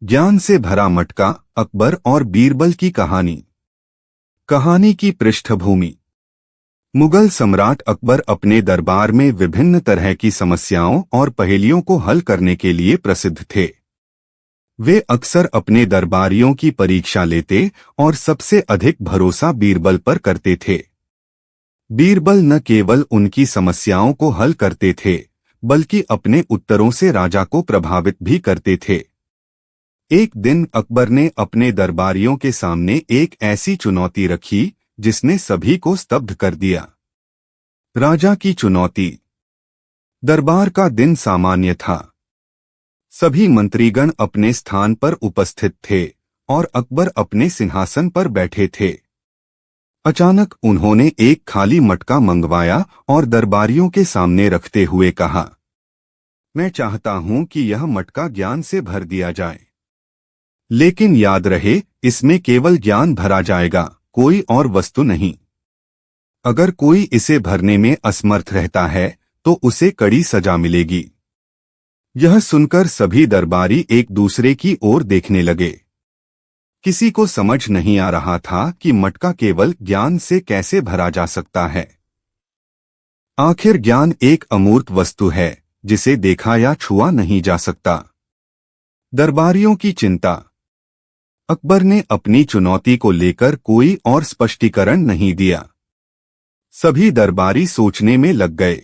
ज्ञान से भरा मटका, अकबर और बीरबल की कहानी। कहानी की पृष्ठभूमि। मुगल सम्राट अकबर अपने दरबार में विभिन्न तरह की समस्याओं और पहेलियों को हल करने के लिए प्रसिद्ध थे। वे अक्सर अपने दरबारियों की परीक्षा लेते और सबसे अधिक भरोसा बीरबल पर करते थे। बीरबल न केवल उनकी समस्याओं को हल करते थे, बल्कि अपने उत्तरों से राजा को प्रभावित भी करते थे। एक दिन अकबर ने अपने दरबारियों के सामने एक ऐसी चुनौती रखी जिसने सभी को स्तब्ध कर दिया। राजा की चुनौती। दरबार का दिन सामान्य था। सभी मंत्रीगण अपने स्थान पर उपस्थित थे और अकबर अपने सिंहासन पर बैठे थे। अचानक उन्होंने एक खाली मटका मंगवाया और दरबारियों के सामने रखते हुए कहा, मैं चाहता हूं कि यह मटका ज्ञान से भर दिया जाए। लेकिन याद रहे, इसमें केवल ज्ञान भरा जाएगा, कोई और वस्तु नहीं। अगर कोई इसे भरने में असमर्थ रहता है तो उसे कड़ी सजा मिलेगी। यह सुनकर सभी दरबारी एक दूसरे की ओर देखने लगे। किसी को समझ नहीं आ रहा था कि मटका केवल ज्ञान से कैसे भरा जा सकता है। आखिर ज्ञान एक अमूर्त वस्तु है जिसे देखा या छुआ नहीं जा सकता। दरबारियों की चिंता। अकबर ने अपनी चुनौती को लेकर कोई और स्पष्टीकरण नहीं दिया। सभी दरबारी सोचने में लग गए।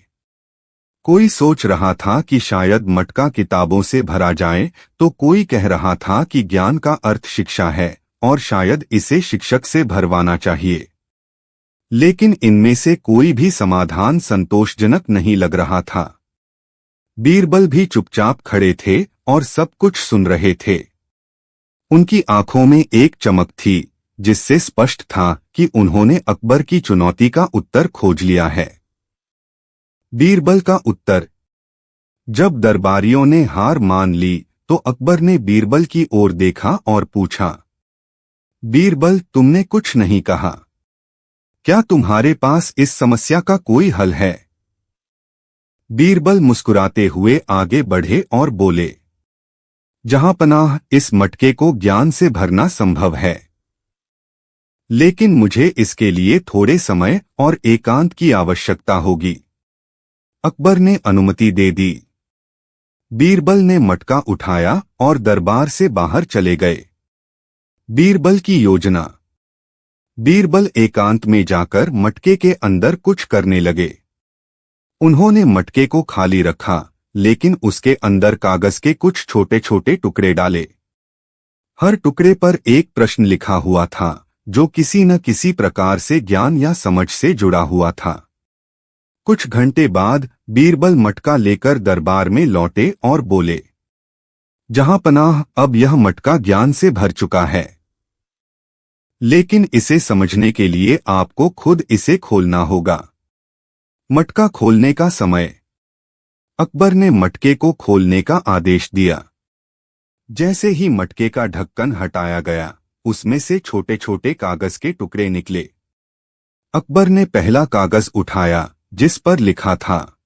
कोई सोच रहा था कि शायद मटका किताबों से भरा जाए, तो कोई कह रहा था कि ज्ञान का अर्थ शिक्षा है और शायद इसे शिक्षक से भरवाना चाहिए। लेकिन इनमें से कोई भी समाधान संतोषजनक नहीं लग रहा था। बीरबल भी चुपचाप खड़े थे और सब कुछ सुन रहे थे। उनकी आंखों में एक चमक थी जिससे स्पष्ट था कि उन्होंने अकबर की चुनौती का उत्तर खोज लिया है। बीरबल का उत्तर। जब दरबारियों ने हार मान ली तो अकबर ने बीरबल की ओर देखा और पूछा, बीरबल, तुमने कुछ नहीं कहा। क्या तुम्हारे पास इस समस्या का कोई हल है? बीरबल मुस्कुराते हुए आगे बढ़े और बोले, जहां पनाह, इस मटके को ज्ञान से भरना संभव है, लेकिन मुझे इसके लिए थोड़े समय और एकांत की आवश्यकता होगी। अकबर ने अनुमति दे दी। बीरबल ने मटका उठाया और दरबार से बाहर चले गए। बीरबल की योजना। बीरबल एकांत में जाकर मटके के अंदर कुछ करने लगे। उन्होंने मटके को खाली रखा, लेकिन उसके अंदर कागज के कुछ छोटे छोटे टुकड़े डाले। हर टुकड़े पर एक प्रश्न लिखा हुआ था जो किसी न किसी प्रकार से ज्ञान या समझ से जुड़ा हुआ था। कुछ घंटे बाद बीरबल मटका लेकर दरबार में लौटे और बोले, जहां पनाह, अब यह मटका ज्ञान से भर चुका है, लेकिन इसे समझने के लिए आपको खुद इसे खोलना होगा। मटका खोलने का समय। अकबर ने मटके को खोलने का आदेश दिया। जैसे ही मटके का ढक्कन हटाया गया, उसमें से छोटे छोटे कागज के टुकड़े निकले। अकबर ने पहला कागज उठाया जिस पर लिखा था,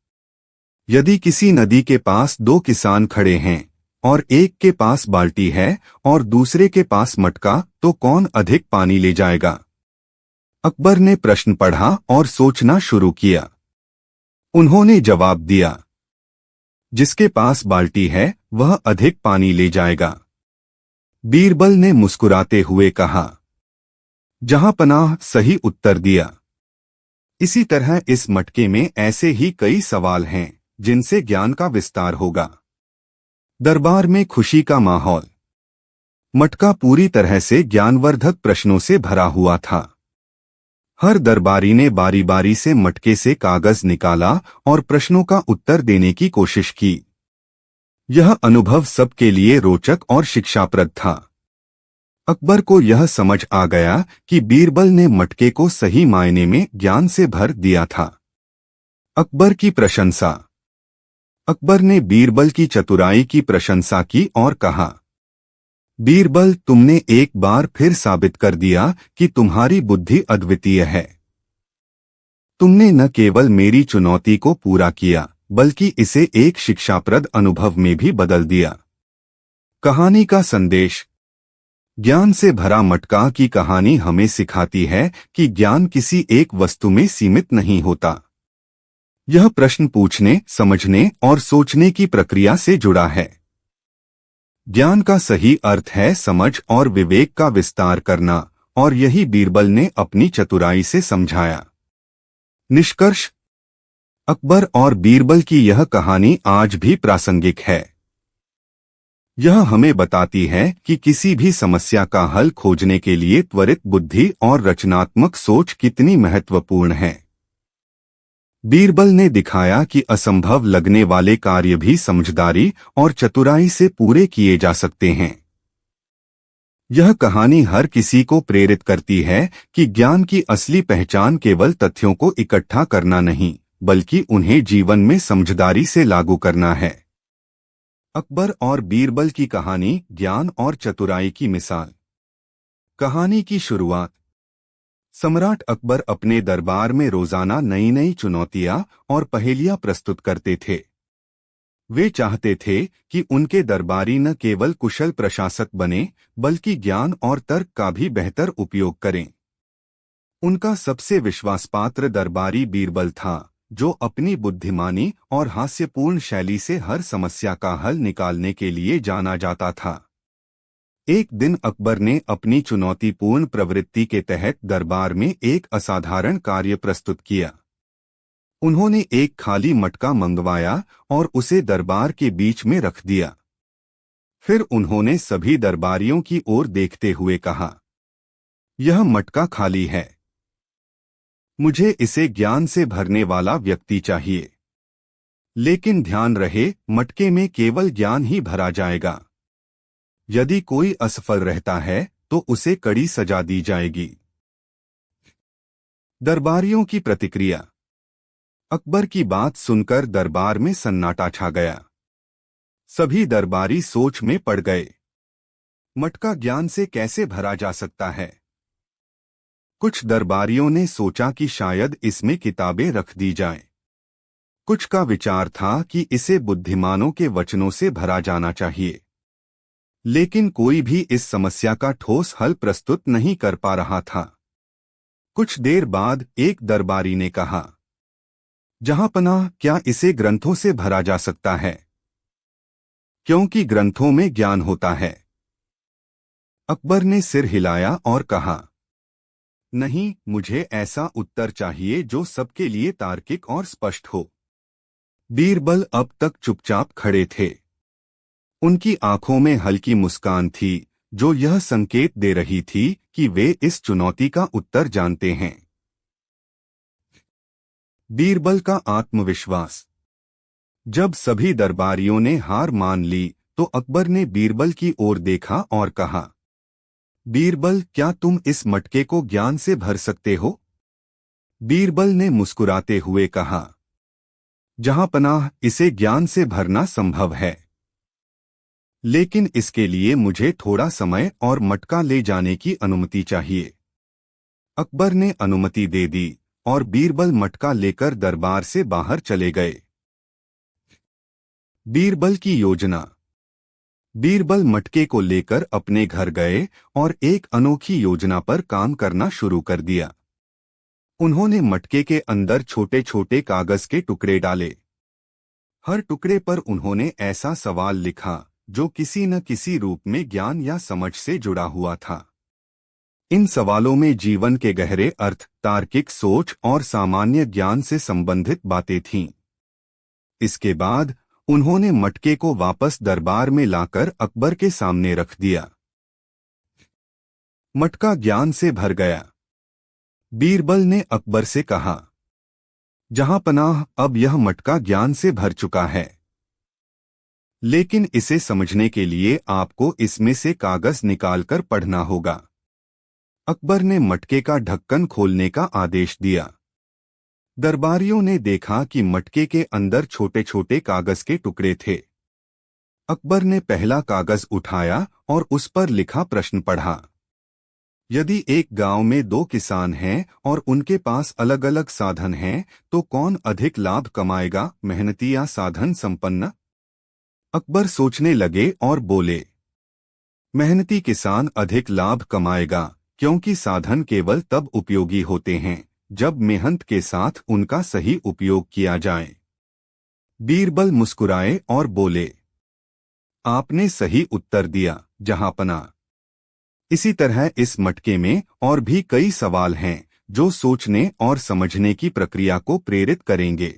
यदि किसी नदी के पास दो किसान खड़े हैं और एक के पास बाल्टी है और दूसरे के पास मटका, तो कौन अधिक पानी ले जाएगा? अकबर ने प्रश्न पढ़ा और सोचना शुरू किया। उन्होंने जवाब दिया, जिसके पास बाल्टी है वह अधिक पानी ले जाएगा। बीरबल ने मुस्कुराते हुए कहा, जहां पनाह, सही उत्तर दिया। इसी तरह इस मटके में ऐसे ही कई सवाल हैं जिनसे ज्ञान का विस्तार होगा। दरबार में खुशी का माहौल। मटका पूरी तरह से ज्ञानवर्धक प्रश्नों से भरा हुआ था। हर दरबारी ने बारी बारी से मटके से कागज निकाला और प्रश्नों का उत्तर देने की कोशिश की। यह अनुभव सबके लिए रोचक और शिक्षाप्रद था। अकबर को यह समझ आ गया कि बीरबल ने मटके को सही मायने में ज्ञान से भर दिया था। अकबर की प्रशंसा। अकबर ने बीरबल की चतुराई की प्रशंसा की और कहा, बीरबल, तुमने एक बार फिर साबित कर दिया कि तुम्हारी बुद्धि अद्वितीय है। तुमने न केवल मेरी चुनौती को पूरा किया, बल्कि इसे एक शिक्षाप्रद अनुभव में भी बदल दिया। कहानी का संदेश। ज्ञान से भरा मटका की कहानी हमें सिखाती है कि ज्ञान किसी एक वस्तु में सीमित नहीं होता। यह प्रश्न पूछने, समझने और सोचने की प्रक्रिया से जुड़ा है। ज्ञान का सही अर्थ है समझ और विवेक का विस्तार करना, और यही बीरबल ने अपनी चतुराई से समझाया। निष्कर्ष: अकबर और बीरबल की यह कहानी आज भी प्रासंगिक है। यह हमें बताती है कि किसी भी समस्या का हल खोजने के लिए त्वरित बुद्धि और रचनात्मक सोच कितनी महत्वपूर्ण है। बीरबल ने दिखाया कि असंभव लगने वाले कार्य भी समझदारी और चतुराई से पूरे किए जा सकते हैं। यह कहानी हर किसी को प्रेरित करती है कि ज्ञान की असली पहचान केवल तथ्यों को इकट्ठा करना नहीं, बल्कि उन्हें जीवन में समझदारी से लागू करना है। अकबर और बीरबल की कहानी ज्ञान और चतुराई की मिसाल। कहानी की शुरुआत। सम्राट अकबर अपने दरबार में रोजाना नई नई चुनौतियां और पहेलियां प्रस्तुत करते थे। वे चाहते थे कि उनके दरबारी न केवल कुशल प्रशासक बने, बल्कि ज्ञान और तर्क का भी बेहतर उपयोग करें। उनका सबसे विश्वासपात्र दरबारी बीरबल था, जो अपनी बुद्धिमानी और हास्यपूर्ण शैली से हर समस्या का हल निकालने के लिए जाना जाता था। एक दिन अकबर ने अपनी चुनौतीपूर्ण प्रवृत्ति के तहत दरबार में एक असाधारण कार्य प्रस्तुत किया। उन्होंने एक खाली मटका मंगवाया और उसे दरबार के बीच में रख दिया। फिर उन्होंने सभी दरबारियों की ओर देखते हुए कहा, यह मटका खाली है। मुझे इसे ज्ञान से भरने वाला व्यक्ति चाहिए। लेकिन ध्यान रहे, मटके में केवल ज्ञान ही भरा जाएगा। यदि कोई असफल रहता है तो उसे कड़ी सजा दी जाएगी। दरबारियों की प्रतिक्रिया। अकबर की बात सुनकर दरबार में सन्नाटा छा गया। सभी दरबारी सोच में पड़ गए। मटका ज्ञान से कैसे भरा जा सकता है? कुछ दरबारियों ने सोचा कि शायद इसमें किताबें रख दी जाएं। कुछ का विचार था कि इसे बुद्धिमानों के वचनों से भरा जाना चाहिए। लेकिन कोई भी इस समस्या का ठोस हल प्रस्तुत नहीं कर पा रहा था। कुछ देर बाद एक दरबारी ने कहा, जहांपनाह, क्या इसे ग्रंथों से भरा जा सकता है? क्योंकि ग्रंथों में ज्ञान होता है। अकबर ने सिर हिलाया और कहा, नहीं, मुझे ऐसा उत्तर चाहिए जो सबके लिए तार्किक और स्पष्ट हो। बीरबल अब तक चुपचाप खड़े थे। उनकी आंखों में हल्की मुस्कान थी, जो यह संकेत दे रही थी कि वे इस चुनौती का उत्तर जानते हैं। बीरबल का आत्मविश्वास। जब सभी दरबारियों ने हार मान ली तो अकबर ने बीरबल की ओर देखा और कहा, बीरबल, क्या तुम इस मटके को ज्ञान से भर सकते हो? बीरबल ने मुस्कुराते हुए कहा, जहांपनाह, इसे ज्ञान से भरना संभव है। लेकिन इसके लिए मुझे थोड़ा समय और मटका ले जाने की अनुमति चाहिए। अकबर ने अनुमति दे दी और बीरबल मटका लेकर दरबार से बाहर चले गए। बीरबल की योजना। बीरबल मटके को लेकर अपने घर गए और एक अनोखी योजना पर काम करना शुरू कर दिया। उन्होंने मटके के अंदर छोटे छोटे कागज के टुकड़े डाले। हर टुकड़े पर उन्होंने ऐसा सवाल लिखा जो किसी न किसी रूप में ज्ञान या समझ से जुड़ा हुआ था। इन सवालों में जीवन के गहरे अर्थ, तार्किक सोच और सामान्य ज्ञान से संबंधित बातें थीं। इसके बाद उन्होंने मटके को वापस दरबार में लाकर अकबर के सामने रख दिया। मटका ज्ञान से भर गया। बीरबल ने अकबर से कहा, जहांपनाह, अब यह मटका ज्ञान से भर चुका है। लेकिन इसे समझने के लिए आपको इसमें से कागज निकालकर पढ़ना होगा। अकबर ने मटके का ढक्कन खोलने का आदेश दिया। दरबारियों ने देखा कि मटके के अंदर छोटे छोटे कागज के टुकड़े थे। अकबर ने पहला कागज उठाया और उस पर लिखा प्रश्न पढ़ा। यदि एक गांव में दो किसान हैं और उनके पास अलग अलग साधन हैं, तो कौन अधिक लाभ कमाएगा, मेहनती या साधन संपन्न? अकबर सोचने लगे और बोले, मेहनती किसान अधिक लाभ कमाएगा, क्योंकि साधन केवल तब उपयोगी होते हैं जब मेहनत के साथ उनका सही उपयोग किया जाए। बीरबल मुस्कुराए और बोले, आपने सही उत्तर दिया जहांपना। इसी तरह इस मटके में और भी कई सवाल हैं जो सोचने और समझने की प्रक्रिया को प्रेरित करेंगे।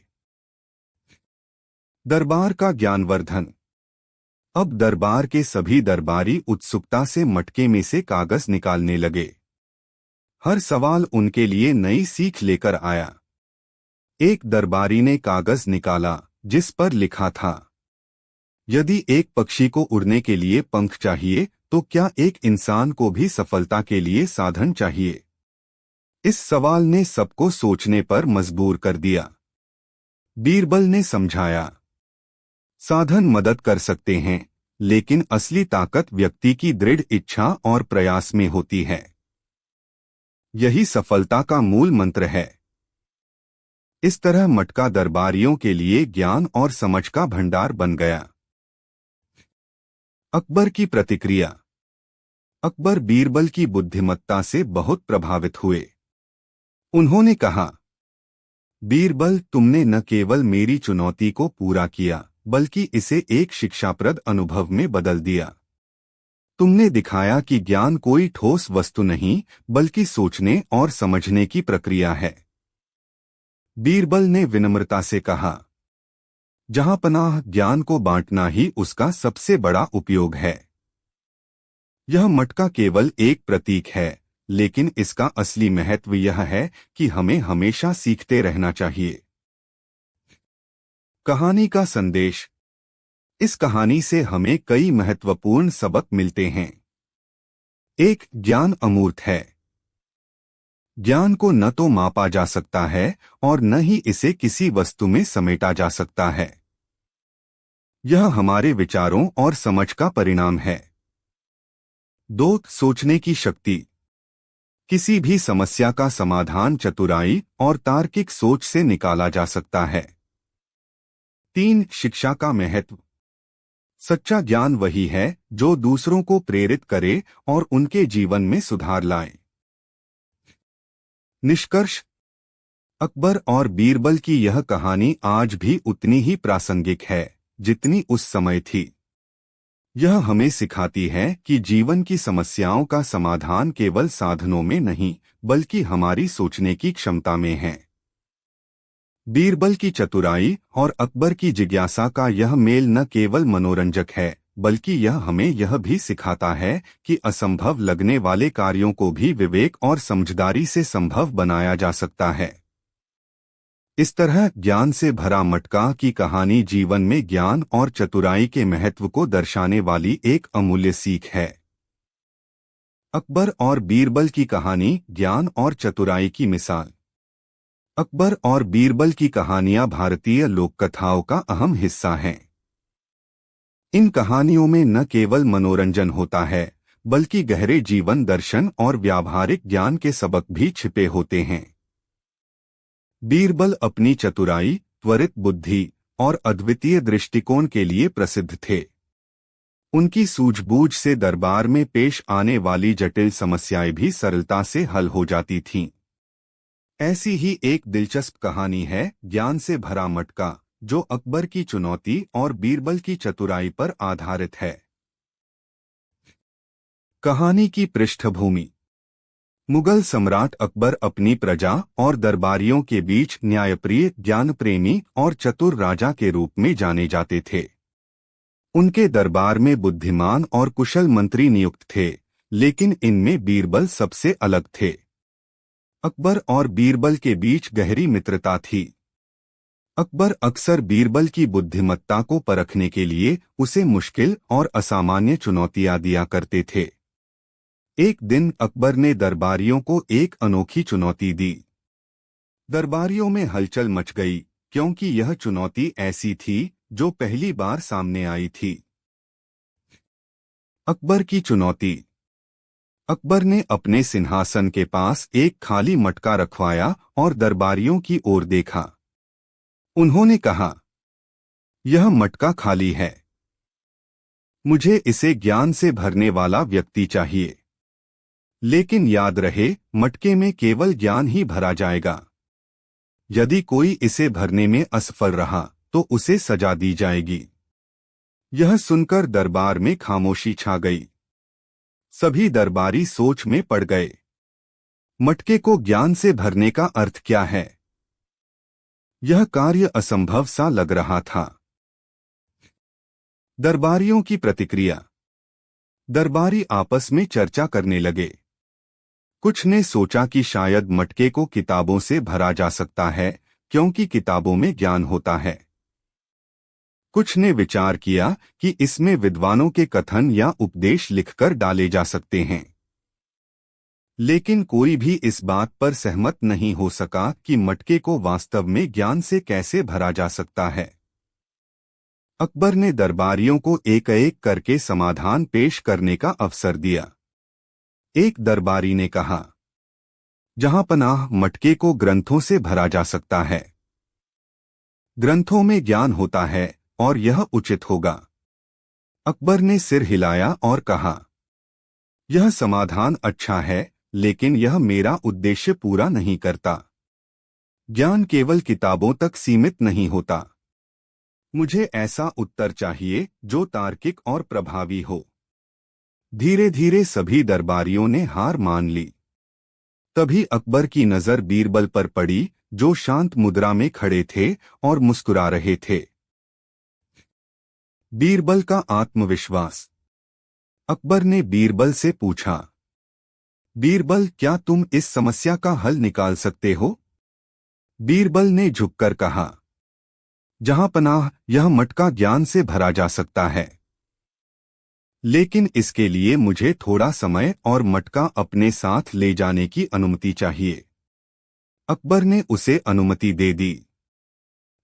दरबार का ज्ञानवर्धन। अब दरबार के सभी दरबारी उत्सुकता से मटके में से कागज निकालने लगे। हर सवाल उनके लिए नई सीख लेकर आया। एक दरबारी ने कागज निकाला जिस पर लिखा था, यदि एक पक्षी को उड़ने के लिए पंख चाहिए तो क्या एक इंसान को भी सफलता के लिए साधन चाहिए? इस सवाल ने सबको सोचने पर मजबूर कर दिया। बीरबल ने समझाया, साधन मदद कर सकते हैं, लेकिन असली ताकत व्यक्ति की दृढ़ इच्छा और प्रयास में होती है। यही सफलता का मूल मंत्र है। इस तरह मटका दरबारियों के लिए ज्ञान और समझ का भंडार बन गया। अकबर की प्रतिक्रिया। अकबर बीरबल की बुद्धिमत्ता से बहुत प्रभावित हुए। उन्होंने कहा, बीरबल, तुमने न केवल मेरी चुनौती को पूरा किया बल्कि इसे एक शिक्षाप्रद अनुभव में बदल दिया। तुमने दिखाया कि ज्ञान कोई ठोस वस्तु नहीं बल्कि सोचने और समझने की प्रक्रिया है। बीरबल ने विनम्रता से कहा, जहांपनाह, ज्ञान को बांटना ही उसका सबसे बड़ा उपयोग है। यह मटका केवल एक प्रतीक है, लेकिन इसका असली महत्व यह है कि हमें हमेशा सीखते रहना चाहिए। कहानी का संदेश। इस कहानी से हमें कई महत्वपूर्ण सबक मिलते हैं। एक, ज्ञान अमूर्त है। ज्ञान को न तो मापा जा सकता है और न ही इसे किसी वस्तु में समेटा जा सकता है। यह हमारे विचारों और समझ का परिणाम है। दो, सोचने की शक्ति। किसी भी समस्या का समाधान चतुराई और तार्किक सोच से निकाला जा सकता है। तीन, शिक्षा का महत्व। सच्चा ज्ञान वही है जो दूसरों को प्रेरित करे और उनके जीवन में सुधार लाए। निष्कर्ष। अकबर और बीरबल की यह कहानी आज भी उतनी ही प्रासंगिक है जितनी उस समय थी। यह हमें सिखाती है कि जीवन की समस्याओं का समाधान केवल साधनों में नहीं बल्कि हमारी सोचने की क्षमता में है। बीरबल की चतुराई और अकबर की जिज्ञासा का यह मेल न केवल मनोरंजक है बल्कि यह हमें यह भी सिखाता है कि असंभव लगने वाले कार्यों को भी विवेक और समझदारी से संभव बनाया जा सकता है। इस तरह ज्ञान से भरा मटका की कहानी जीवन में ज्ञान और चतुराई के महत्व को दर्शाने वाली एक अमूल्य सीख है। अकबर और बीरबल की कहानी ज्ञान और चतुराई की मिसाल। अकबर और बीरबल की कहानियां भारतीय लोक कथाओं का अहम हिस्सा हैं। इन कहानियों में न केवल मनोरंजन होता है बल्कि गहरे जीवन दर्शन और व्यावहारिक ज्ञान के सबक भी छिपे होते हैं। बीरबल अपनी चतुराई, त्वरित बुद्धि और अद्वितीय दृष्टिकोण के लिए प्रसिद्ध थे। उनकी सूझबूझ से दरबार में पेश आने वाली जटिल समस्याएं भी सरलता से हल हो जाती थीं। ऐसी ही एक दिलचस्प कहानी है ज्ञान से भरा मटका, जो अकबर की चुनौती और बीरबल की चतुराई पर आधारित है। कहानी की पृष्ठभूमि। मुगल सम्राट अकबर अपनी प्रजा और दरबारियों के बीच न्यायप्रिय, ज्ञानप्रेमी और चतुर राजा के रूप में जाने जाते थे। उनके दरबार में बुद्धिमान और कुशल मंत्री नियुक्त थे, लेकिन इनमें बीरबल सबसे अलग थे। अकबर और बीरबल के बीच गहरी मित्रता थी। अकबर अक्सर बीरबल की बुद्धिमत्ता को परखने के लिए उसे मुश्किल और असामान्य चुनौतियां दिया करते थे। एक दिन अकबर ने दरबारियों को एक अनोखी चुनौती दी। दरबारियों में हलचल मच गई क्योंकि यह चुनौती ऐसी थी जो पहली बार सामने आई थी। अकबर की चुनौती। अकबर ने अपने सिंहासन के पास एक खाली मटका रखवाया और दरबारियों की ओर देखा। उन्होंने कहा, यह मटका खाली है। मुझे इसे ज्ञान से भरने वाला व्यक्ति चाहिए। लेकिन याद रहे, मटके में केवल ज्ञान ही भरा जाएगा। यदि कोई इसे भरने में असफल रहा तो उसे सजा दी जाएगी। यह सुनकर दरबार में खामोशी छा गई। सभी दरबारी सोच में पड़ गए। मटके को ज्ञान से भरने का अर्थ क्या है? यह कार्य असंभव सा लग रहा था। दरबारियों की प्रतिक्रिया। दरबारी आपस में चर्चा करने लगे। कुछ ने सोचा कि शायद मटके को किताबों से भरा जा सकता है, क्योंकि किताबों में ज्ञान होता है। कुछ ने विचार किया कि इसमें विद्वानों के कथन या उपदेश लिखकर डाले जा सकते हैं। लेकिन कोई भी इस बात पर सहमत नहीं हो सका कि मटके को वास्तव में ज्ञान से कैसे भरा जा सकता है। अकबर ने दरबारियों को एक-एक करके समाधान पेश करने का अवसर दिया। एक दरबारी ने कहा, जहांपनाह, मटके को ग्रंथों से भरा जा सकता है। ग्रंथों में ज्ञान होता है और यह उचित होगा। अकबर ने सिर हिलाया और कहा, यह समाधान अच्छा है, लेकिन यह मेरा उद्देश्य पूरा नहीं करता। ज्ञान केवल किताबों तक सीमित नहीं होता। मुझे ऐसा उत्तर चाहिए जो तार्किक और प्रभावी हो। धीरे धीरे सभी दरबारियों ने हार मान ली। तभी अकबर की नजर बीरबल पर पड़ी, जो शांत मुद्रा में खड़े थे और मुस्कुरा रहे थे। बीरबल का आत्मविश्वास। अकबर ने बीरबल से पूछा, बीरबल, क्या तुम इस समस्या का हल निकाल सकते हो? बीरबल ने झुककर कहा, जहांपनाह, यह मटका ज्ञान से भरा जा सकता है, लेकिन इसके लिए मुझे थोड़ा समय और मटका अपने साथ ले जाने की अनुमति चाहिए। अकबर ने उसे अनुमति दे दी।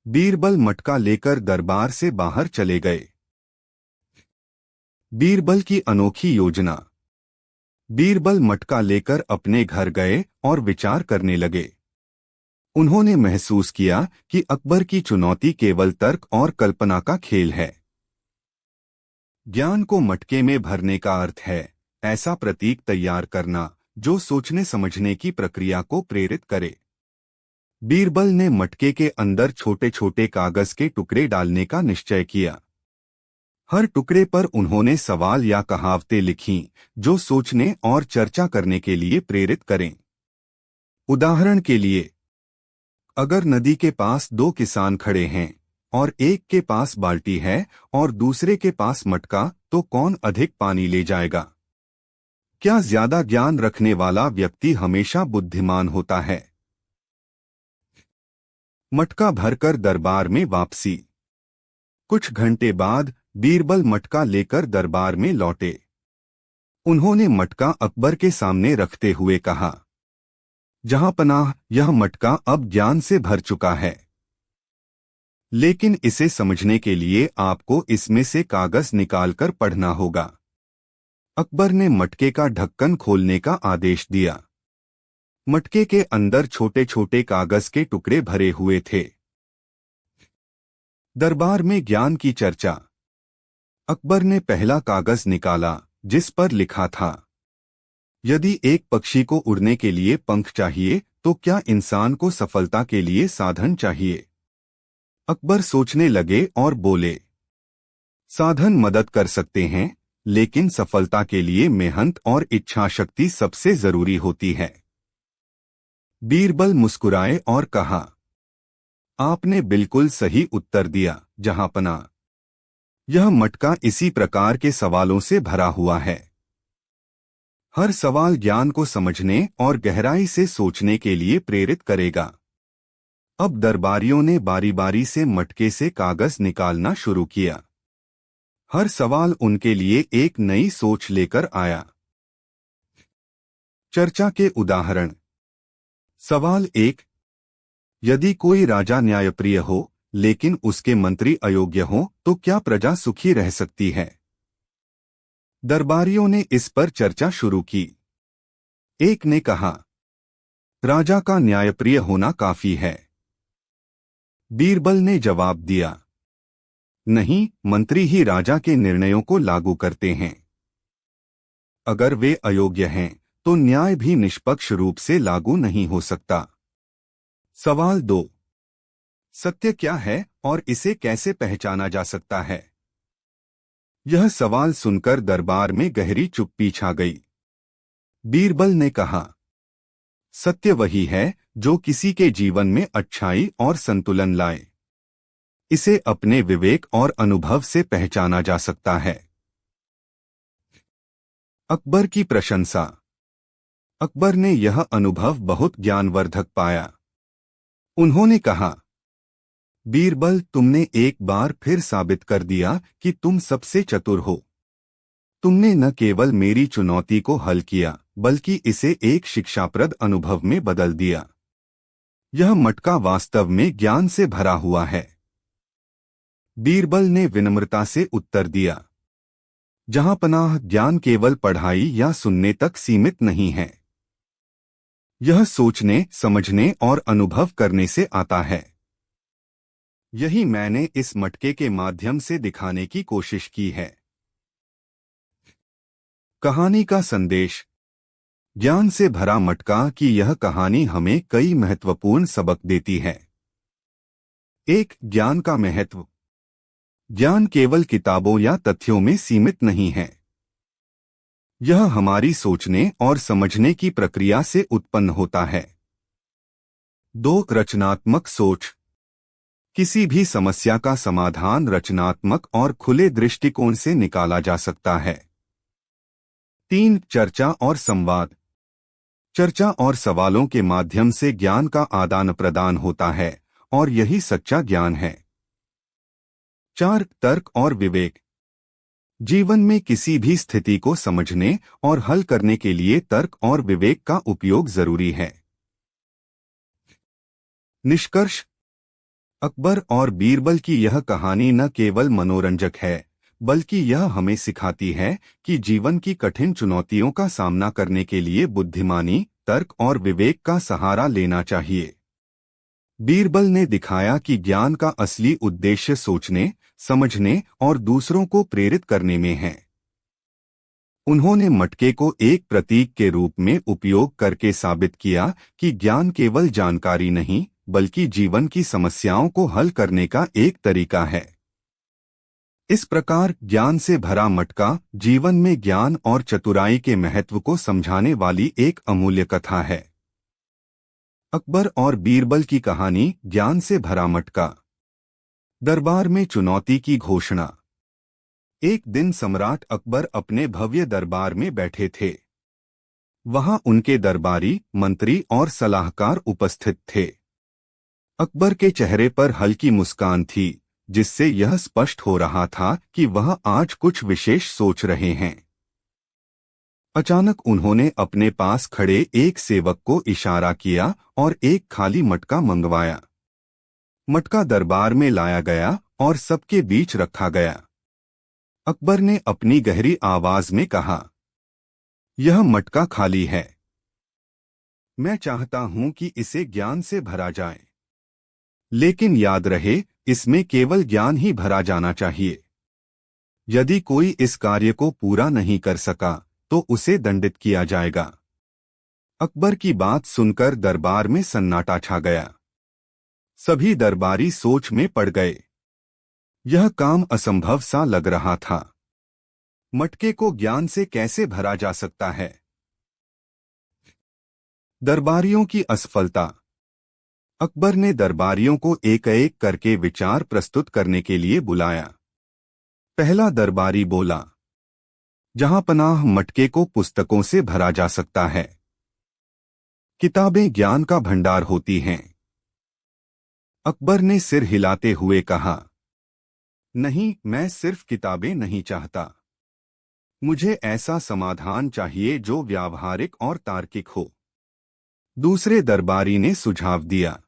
बीरबल मटका लेकर दरबार से बाहर चले गए। बीरबल की अनोखी योजना। बीरबल मटका लेकर अपने घर गए और विचार करने लगे। उन्होंने महसूस किया कि अकबर की चुनौती केवल तर्क और कल्पना का खेल है। ज्ञान को मटके में भरने का अर्थ है ऐसा प्रतीक तैयार करना जो सोचने समझने की प्रक्रिया को प्रेरित करे। बीरबल ने मटके के अंदर छोटे छोटे कागज के टुकड़े डालने का निश्चय किया। हर टुकड़े पर उन्होंने सवाल या कहावतें लिखीं जो सोचने और चर्चा करने के लिए प्रेरित करें। उदाहरण के लिए, अगर नदी के पास दो किसान खड़े हैं और एक के पास बाल्टी है और दूसरे के पास मटका, तो कौन अधिक पानी ले जाएगा? क्या ज्यादा ज्ञान रखने वाला व्यक्ति हमेशा बुद्धिमान होता है? मटका भरकर दरबार में वापसी। कुछ घंटे बाद बीरबल मटका लेकर दरबार में लौटे। उन्होंने मटका अकबर के सामने रखते हुए कहा, जहांपनाह, यह मटका अब ज्ञान से भर चुका है, लेकिन इसे समझने के लिए आपको इसमें से कागज निकालकर पढ़ना होगा। अकबर ने मटके का ढक्कन खोलने का आदेश दिया। मटके के अंदर छोटे छोटे कागज के टुकड़े भरे हुए थे। दरबार में ज्ञान की चर्चा। अकबर ने पहला कागज निकाला जिस पर लिखा था, यदि एक पक्षी को उड़ने के लिए पंख चाहिए तो क्या इंसान को सफलता के लिए साधन चाहिए? अकबर सोचने लगे और बोले, साधन मदद कर सकते हैं, लेकिन सफलता के लिए मेहनत और इच्छा शक्ति सबसे जरूरी होती है। बीरबल मुस्कुराए और कहा, आपने बिल्कुल सही उत्तर दिया, जहांपनाह। यह मटका इसी प्रकार के सवालों से भरा हुआ है। हर सवाल ज्ञान को समझने और गहराई से सोचने के लिए प्रेरित करेगा। अब दरबारियों ने बारी बारी से मटके से कागज निकालना शुरू किया। हर सवाल उनके लिए एक नई सोच लेकर आया। चर्चा के उदाहरण। सवाल 1, यदि कोई राजा न्यायप्रिय हो लेकिन उसके मंत्री अयोग्य हों तो क्या प्रजा सुखी रह सकती है? दरबारियों ने इस पर चर्चा शुरू की। एक ने कहा, राजा का न्यायप्रिय होना काफी है। बीरबल ने जवाब दिया, नहीं, मंत्री ही राजा के निर्णयों को लागू करते हैं। अगर वे अयोग्य हैं तो न्याय भी निष्पक्ष रूप से लागू नहीं हो सकता। सवाल 2। सत्य क्या है और इसे कैसे पहचाना जा सकता है? यह सवाल सुनकर दरबार में गहरी चुप्पी छा गई। बीरबल ने कहा, सत्य वही है जो किसी के जीवन में अच्छाई और संतुलन लाए। इसे अपने विवेक और अनुभव से पहचाना जा सकता है। अकबर की प्रशंसा। अकबर ने यह अनुभव बहुत ज्ञानवर्धक पाया। उन्होंने कहा, बीरबल, तुमने एक बार फिर साबित कर दिया कि तुम सबसे चतुर हो। तुमने न केवल मेरी चुनौती को हल किया बल्कि इसे एक शिक्षाप्रद अनुभव में बदल दिया। यह मटका वास्तव में ज्ञान से भरा हुआ है। बीरबल ने विनम्रता से उत्तर दिया, जहां पनाह, ज्ञान केवल पढ़ाई या सुनने तक सीमित नहीं है। यह सोचने, समझने और अनुभव करने से आता है। यही मैंने इस मटके के माध्यम से दिखाने की कोशिश की है। कहानी का संदेश। ज्ञान से भरा मटका की यह कहानी हमें कई महत्वपूर्ण सबक देती है। 1. ज्ञान का महत्व। ज्ञान केवल किताबों या तथ्यों में सीमित नहीं है। यह हमारी सोचने और समझने की प्रक्रिया से उत्पन्न होता है। 2. रचनात्मक सोच। किसी भी समस्या का समाधान रचनात्मक और खुले दृष्टिकोण से निकाला जा सकता है। 3. चर्चा और संवाद। चर्चा और सवालों के माध्यम से ज्ञान का आदान प्रदान होता है और यही सच्चा ज्ञान है। 4. तर्क और विवेक। जीवन में किसी भी स्थिति को समझने और हल करने के लिए तर्क और विवेक का उपयोग जरूरी है। निष्कर्ष। अकबर और बीरबल की यह कहानी न केवल मनोरंजक है बल्कि यह हमें सिखाती है कि जीवन की कठिन चुनौतियों का सामना करने के लिए बुद्धिमानी, तर्क और विवेक का सहारा लेना चाहिए। बीरबल ने दिखाया कि ज्ञान का असली उद्देश्य सोचने, समझने और दूसरों को प्रेरित करने में है। उन्होंने मटके को एक प्रतीक के रूप में उपयोग करके साबित किया कि ज्ञान केवल जानकारी नहीं बल्कि जीवन की समस्याओं को हल करने का एक तरीका है। इस प्रकार ज्ञान से भरा मटका जीवन में ज्ञान और चतुराई के महत्व को समझाने वाली एक अमूल्य कथा है। अकबर और बीरबल की कहानी, ज्ञान से भरा मटका। दरबार में चुनौती की घोषणा। एक दिन सम्राट अकबर अपने भव्य दरबार में बैठे थे। वहां उनके दरबारी, मंत्री और सलाहकार उपस्थित थे। अकबर के चेहरे पर हल्की मुस्कान थी, जिससे यह स्पष्ट हो रहा था कि वह आज कुछ विशेष सोच रहे हैं। अचानक उन्होंने अपने पास खड़े एक सेवक को इशारा किया और एक खाली मटका मंगवाया। मटका दरबार में लाया गया और सबके बीच रखा गया। अकबर ने अपनी गहरी आवाज में कहा, यह मटका खाली है। मैं चाहता हूं कि इसे ज्ञान से भरा जाए। लेकिन याद रहे, इसमें केवल ज्ञान ही भरा जाना चाहिए। यदि कोई इस कार्य को पूरा नहीं कर सका तो उसे दंडित किया जाएगा। अकबर की बात सुनकर दरबार में सन्नाटा छा गया। सभी दरबारी सोच में पड़ गए। यह काम असंभव सा लग रहा था। मटके को ज्ञान से कैसे भरा जा सकता है? दरबारियों की असफलता। अकबर ने दरबारियों को एक एक करके विचार प्रस्तुत करने के लिए बुलाया। पहला दरबारी बोला, जहां पनाह, मटके को पुस्तकों से भरा जा सकता है। किताबें ज्ञान का भंडार होती हैं। अकबर ने सिर हिलाते हुए कहा, नहीं, मैं सिर्फ किताबें नहीं चाहता। मुझे ऐसा समाधान चाहिए जो व्यावहारिक और तार्किक हो। दूसरे दरबारी ने सुझाव दिया,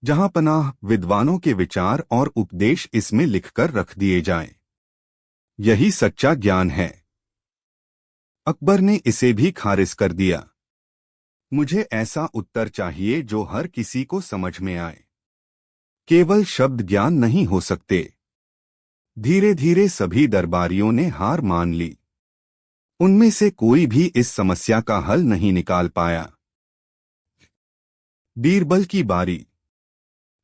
जहां पनाह, विद्वानों के विचार और उपदेश इसमें लिखकर रख दिए जाएं। यही सच्चा ज्ञान है। अकबर ने इसे भी खारिज कर दिया। मुझे ऐसा उत्तर चाहिए जो हर किसी को समझ में आए। केवल शब्द ज्ञान नहीं हो सकते। धीरे धीरे सभी दरबारियों ने हार मान ली। उनमें से कोई भी इस समस्या का हल नहीं निकाल पाया। बीरबल की बारी।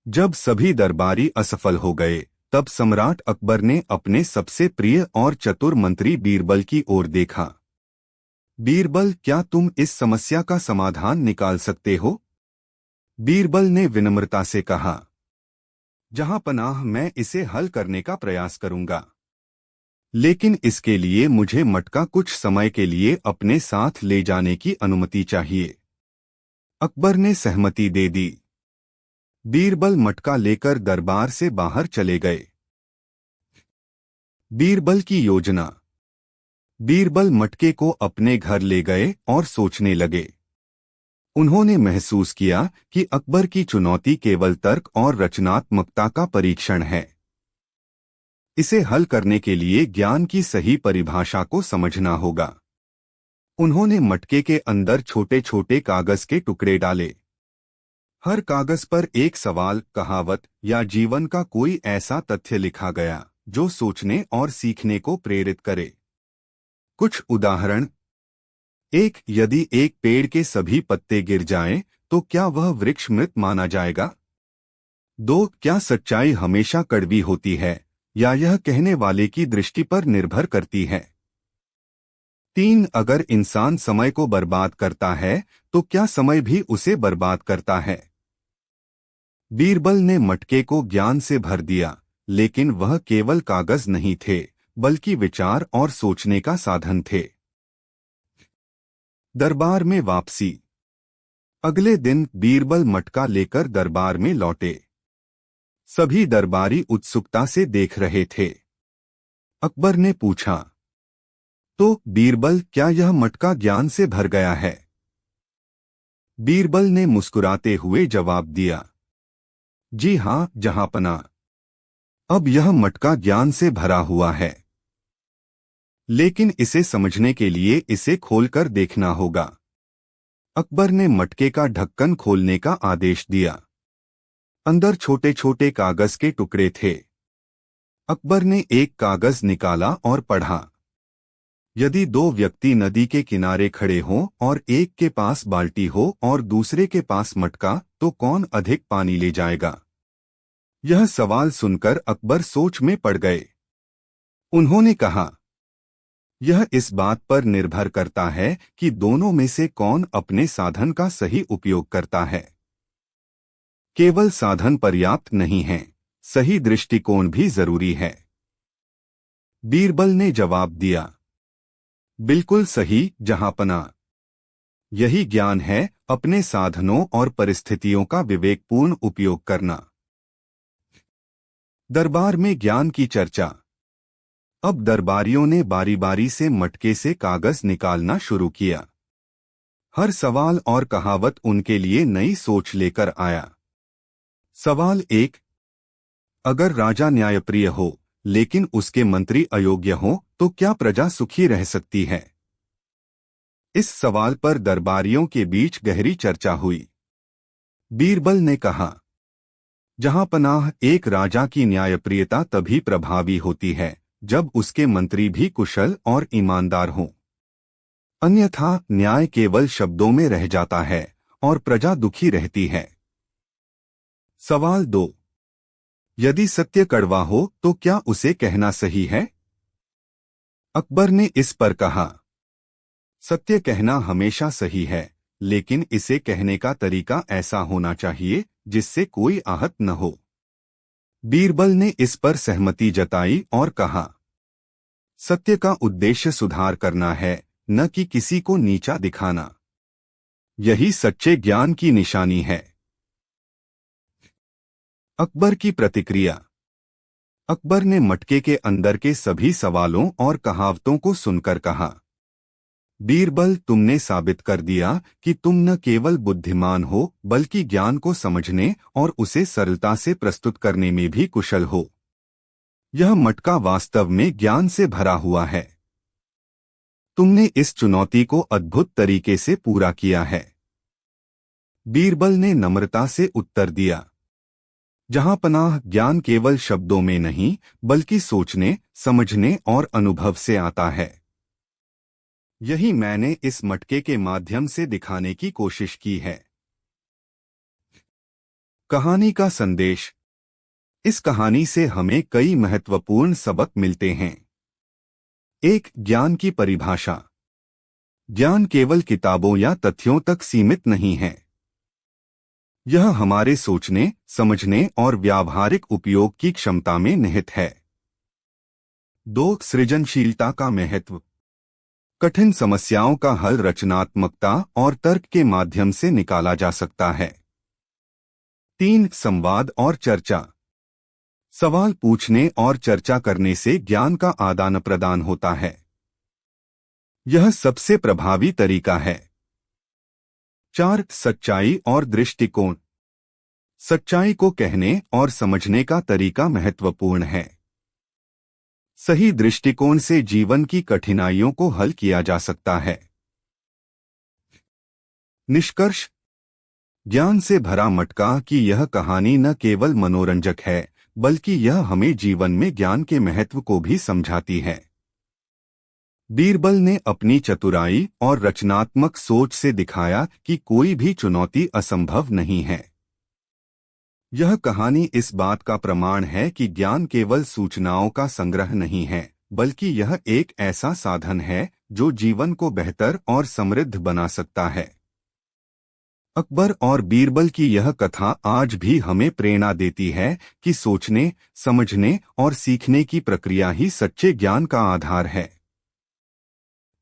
जब सभी दरबारी असफल हो गए, तब सम्राट अकबर ने अपने सबसे प्रिय और चतुर मंत्री बीरबल की ओर देखा। बीरबल, क्या तुम इस समस्या का समाधान निकाल सकते हो? बीरबल ने विनम्रता से कहा, जहां पनाह, मैं इसे हल करने का प्रयास करूंगा, लेकिन इसके लिए मुझे मटका कुछ समय के लिए अपने साथ ले जाने की अनुमति चाहिए। अकबर ने सहमति दे दी। बीरबल मटका लेकर दरबार से बाहर चले गए। बीरबल की योजना। बीरबल मटके को अपने घर ले गए और सोचने लगे। उन्होंने महसूस किया कि अकबर की चुनौती केवल तर्क और रचनात्मकता का परीक्षण है। इसे हल करने के लिए ज्ञान की सही परिभाषा को समझना होगा। उन्होंने मटके के अंदर छोटे छोटे कागज के टुकड़े डाले। हर कागज पर एक सवाल, कहावत या जीवन का कोई ऐसा तथ्य लिखा गया जो सोचने और सीखने को प्रेरित करे। कुछ उदाहरण। 1. यदि एक पेड़ के सभी पत्ते गिर जाएं, तो क्या वह वृक्ष मृत माना जाएगा? 2. क्या सच्चाई हमेशा कड़वी होती है, या यह कहने वाले की दृष्टि पर निर्भर करती है? 3. अगर इंसान समय को बर्बाद करता है, तो क्या समय भी उसे बर्बाद करता है? बीरबल ने मटके को ज्ञान से भर दिया, लेकिन वह केवल कागज नहीं थे, बल्कि विचार और सोचने का साधन थे। दरबार में वापसी। अगले दिन बीरबल मटका लेकर दरबार में लौटे। सभी दरबारी उत्सुकता से देख रहे थे। अकबर ने पूछा, तो बीरबल, क्या यह मटका ज्ञान से भर गया है? बीरबल ने मुस्कुराते हुए जवाब दिया, जी हां, जहांपना। अब यह मटका ज्ञान से भरा हुआ है, लेकिन इसे समझने के लिए इसे खोलकर देखना होगा। अकबर ने मटके का ढक्कन खोलने का आदेश दिया। अंदर छोटे छोटे कागज के टुकड़े थे। अकबर ने एक कागज निकाला और पढ़ा, यदि 2 व्यक्ति नदी के किनारे खड़े हों और एक के पास बाल्टी हो और दूसरे के पास मटका, तो कौन अधिक पानी ले जाएगा? यह सवाल सुनकर अकबर सोच में पड़ गए। उन्होंने कहा, यह इस बात पर निर्भर करता है कि दोनों में से कौन अपने साधन का सही उपयोग करता है। केवल साधन पर्याप्त नहीं है, सही दृष्टिकोण भी जरूरी है। बीरबल ने जवाब दिया, बिल्कुल सही, जहांपना। यही ज्ञान है, अपने साधनों और परिस्थितियों का विवेकपूर्ण उपयोग करना। दरबार में ज्ञान की चर्चा। अब दरबारियों ने बारी बारी से मटके से कागज निकालना शुरू किया। हर सवाल और कहावत उनके लिए नई सोच लेकर आया। सवाल 1. अगर राजा न्यायप्रिय हो, लेकिन उसके मंत्री अयोग्य हो, तो क्या प्रजा सुखी रह सकती है? इस सवाल पर दरबारियों के बीच गहरी चर्चा हुई। बीरबल ने कहा, जहांपनाह, एक राजा की न्यायप्रियता तभी प्रभावी होती है जब उसके मंत्री भी कुशल और ईमानदार हों। अन्यथा न्याय केवल शब्दों में रह जाता है और प्रजा दुखी रहती है। सवाल 2. यदि सत्य कड़वा हो, तो क्या उसे कहना सही है? अकबर ने इस पर कहा, सत्य कहना हमेशा सही है, लेकिन इसे कहने का तरीका ऐसा होना चाहिए जिससे कोई आहत न हो। बीरबल ने इस पर सहमति जताई और कहा, सत्य का उद्देश्य सुधार करना है, न कि किसी को नीचा दिखाना। यही सच्चे ज्ञान की निशानी है। अकबर की प्रतिक्रिया। अकबर ने मटके के अंदर के सभी सवालों और कहावतों को सुनकर कहा, बीरबल, तुमने साबित कर दिया कि तुम न केवल बुद्धिमान हो, बल्कि ज्ञान को समझने और उसे सरलता से प्रस्तुत करने में भी कुशल हो। यह मटका वास्तव में ज्ञान से भरा हुआ है। तुमने इस चुनौती को अद्भुत तरीके से पूरा किया है। बीरबल ने नम्रता से उत्तर दिया, जहां पनाह ज्ञान केवल शब्दों में नहीं बल्कि सोचने, समझने और अनुभव से आता है। यही मैंने इस मटके के माध्यम से दिखाने की कोशिश की है। कहानी का संदेश। इस कहानी से हमें कई महत्वपूर्ण सबक मिलते हैं। एक, ज्ञान की परिभाषा। ज्ञान केवल किताबों या तथ्यों तक सीमित नहीं है। यह हमारे सोचने, समझने और व्यावहारिक उपयोग की क्षमता में निहित है। दो, सृजनशीलता का महत्व। कठिन समस्याओं का हल रचनात्मकता और तर्क के माध्यम से निकाला जा सकता है। तीन, संवाद और चर्चा। सवाल पूछने और चर्चा करने से ज्ञान का आदान प्रदान होता है। यह सबसे प्रभावी तरीका है। चार, सच्चाई और दृष्टिकोण। सच्चाई को कहने और समझने का तरीका महत्वपूर्ण है। सही दृष्टिकोण से जीवन की कठिनाइयों को हल किया जा सकता है। निष्कर्ष। ज्ञान से भरा मटका की यह कहानी न केवल मनोरंजक है बल्कि यह हमें जीवन में ज्ञान के महत्व को भी समझाती है। बीरबल ने अपनी चतुराई और रचनात्मक सोच से दिखाया कि कोई भी चुनौती असंभव नहीं है। यह कहानी इस बात का प्रमाण है कि ज्ञान केवल सूचनाओं का संग्रह नहीं है बल्कि यह एक ऐसा साधन है जो जीवन को बेहतर और समृद्ध बना सकता है। अकबर और बीरबल की यह कथा आज भी हमें प्रेरणा देती है कि सोचने, समझने और सीखने की प्रक्रिया ही सच्चे ज्ञान का आधार है।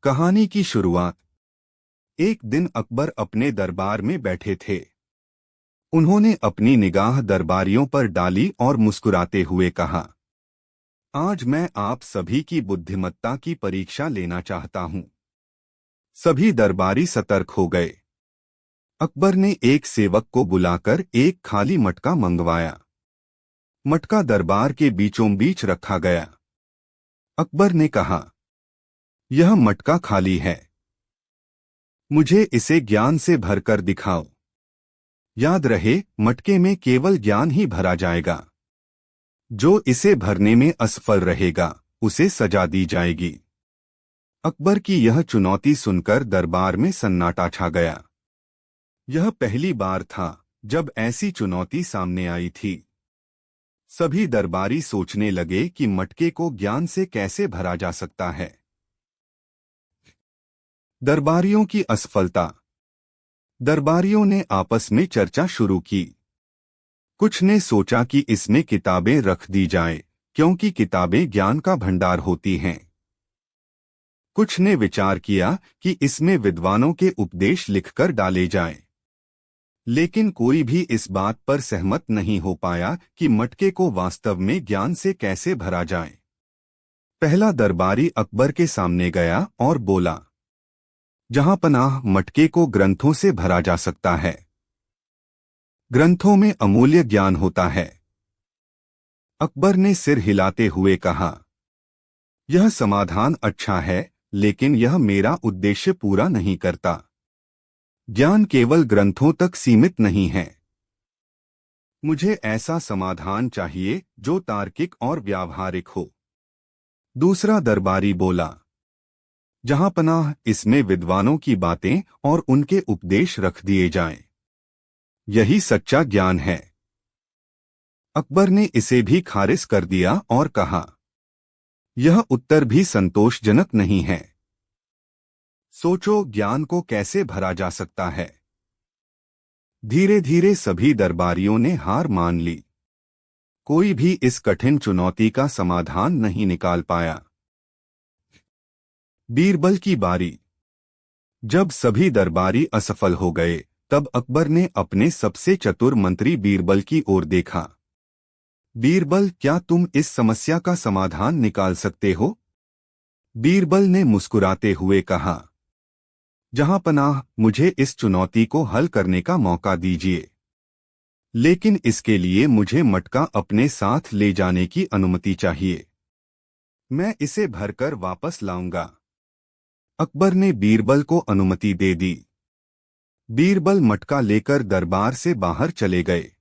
कहानी की शुरुआत। एक दिन अकबर अपने दरबार में बैठे थे। उन्होंने अपनी निगाह दरबारियों पर डाली और मुस्कुराते हुए कहा, आज मैं आप सभी की बुद्धिमत्ता की परीक्षा लेना चाहता हूं। सभी दरबारी सतर्क हो गए। अकबर ने एक सेवक को बुलाकर एक खाली मटका मंगवाया। मटका दरबार के बीचों बीच रखा गया। अकबर ने कहा, यह मटका खाली है। मुझे इसे ज्ञान से भरकर दिखाओ। याद रहे, मटके में केवल ज्ञान ही भरा जाएगा। जो इसे भरने में असफल रहेगा, उसे सजा दी जाएगी। अकबर की यह चुनौती सुनकर दरबार में सन्नाटा छा गया। यह पहली बार था जब ऐसी चुनौती सामने आई थी। सभी दरबारी सोचने लगे कि मटके को ज्ञान से कैसे भरा जा सकता है। दरबारियों की असफलता। दरबारियों ने आपस में चर्चा शुरू की। कुछ ने सोचा कि इसमें किताबें रख दी जाएं, क्योंकि किताबें ज्ञान का भंडार होती हैं। कुछ ने विचार किया कि इसमें विद्वानों के उपदेश लिखकर डाले जाएं। लेकिन कोई भी इस बात पर सहमत नहीं हो पाया कि मटके को वास्तव में ज्ञान से कैसे भरा जाए। पहला दरबारी अकबर के सामने गया और बोला, जहां पनाह, मटके को ग्रंथों से भरा जा सकता है। ग्रंथों में अमूल्य ज्ञान होता है। अकबर ने सिर हिलाते हुए कहा, यह समाधान अच्छा है, लेकिन यह मेरा उद्देश्य पूरा नहीं करता। ज्ञान केवल ग्रंथों तक सीमित नहीं है। मुझे ऐसा समाधान चाहिए जो तार्किक और व्यावहारिक हो। दूसरा दरबारी बोला, जहां पनाह, इसमें विद्वानों की बातें और उनके उपदेश रख दिए जाएं। यही सच्चा ज्ञान है। अकबर ने इसे भी खारिज कर दिया और कहा, यह उत्तर भी संतोषजनक नहीं है। सोचो, ज्ञान को कैसे भरा जा सकता है। धीरे धीरे सभी दरबारियों ने हार मान ली। कोई भी इस कठिन चुनौती का समाधान नहीं निकाल पाया। बीरबल की बारी। जब सभी दरबारी असफल हो गए, तब अकबर ने अपने सबसे चतुर मंत्री बीरबल की ओर देखा। बीरबल, क्या तुम इस समस्या का समाधान निकाल सकते हो? बीरबल ने मुस्कुराते हुए कहा, जहां पनाह, मुझे इस चुनौती को हल करने का मौका दीजिए। लेकिन इसके लिए मुझे मटका अपने साथ ले जाने की अनुमति चाहिए। मैं इसे भरकर वापस लाऊंगा। अकबर ने बीरबल को अनुमति दे दी। बीरबल मटका लेकर दरबार से बाहर चले गए।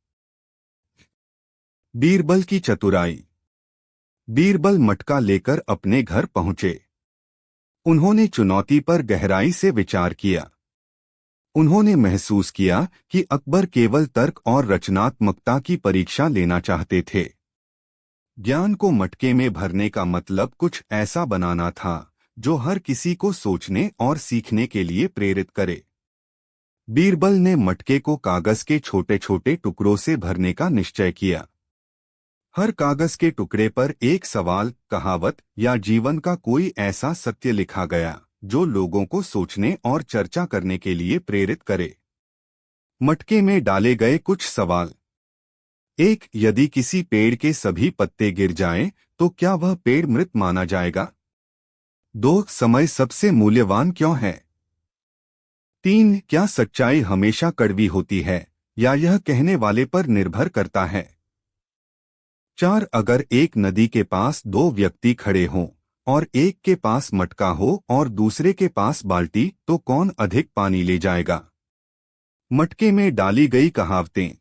बीरबल की चतुराई। बीरबल मटका लेकर अपने घर पहुंचे। उन्होंने चुनौती पर गहराई से विचार किया। उन्होंने महसूस किया कि अकबर केवल तर्क और रचनात्मकता की परीक्षा लेना चाहते थे। ज्ञान को मटके में भरने का मतलब कुछ ऐसा बनाना था जो हर किसी को सोचने और सीखने के लिए प्रेरित करे। बीरबल ने मटके को कागज के छोटे छोटे टुकड़ों से भरने का निश्चय किया। हर कागज के टुकड़े पर एक सवाल, कहावत या जीवन का कोई ऐसा सत्य लिखा गया जो लोगों को सोचने और चर्चा करने के लिए प्रेरित करे। मटके में डाले गए कुछ सवाल। 1. यदि किसी पेड़ के सभी पत्ते गिर जाएं, तो क्या वह पेड़ मृत माना जाएगा? 2. समय सबसे मूल्यवान क्यों है? 3. क्या सच्चाई हमेशा कड़वी होती है या यह कहने वाले पर निर्भर करता है? 4. अगर एक नदी के पास दो व्यक्ति खड़े हों और एक के पास मटका हो और दूसरे के पास बाल्टी, तो कौन अधिक पानी ले जाएगा? मटके में डाली गई कहावतें।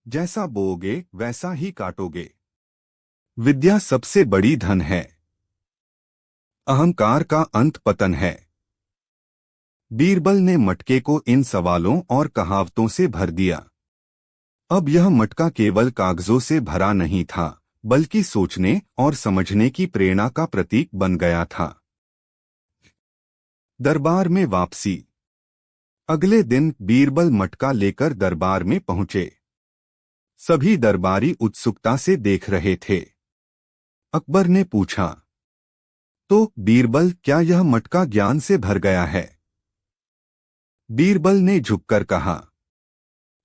जैसा बोओगे वैसा ही काटोगे। विद्या सबसे बड़ी धन है। अहंकार का अंत पतन है। बीरबल ने मटके को इन सवालों और कहावतों से भर दिया। अब यह मटका केवल कागजों से भरा नहीं था, बल्कि सोचने और समझने की प्रेरणा का प्रतीक बन गया था। दरबार में वापसी। अगले दिन बीरबल मटका लेकर दरबार में पहुंचे। सभी दरबारी उत्सुकता से देख रहे थे। अकबर ने पूछा, तो बीरबल, क्या यह मटका ज्ञान से भर गया है? बीरबल ने झुककर कहा,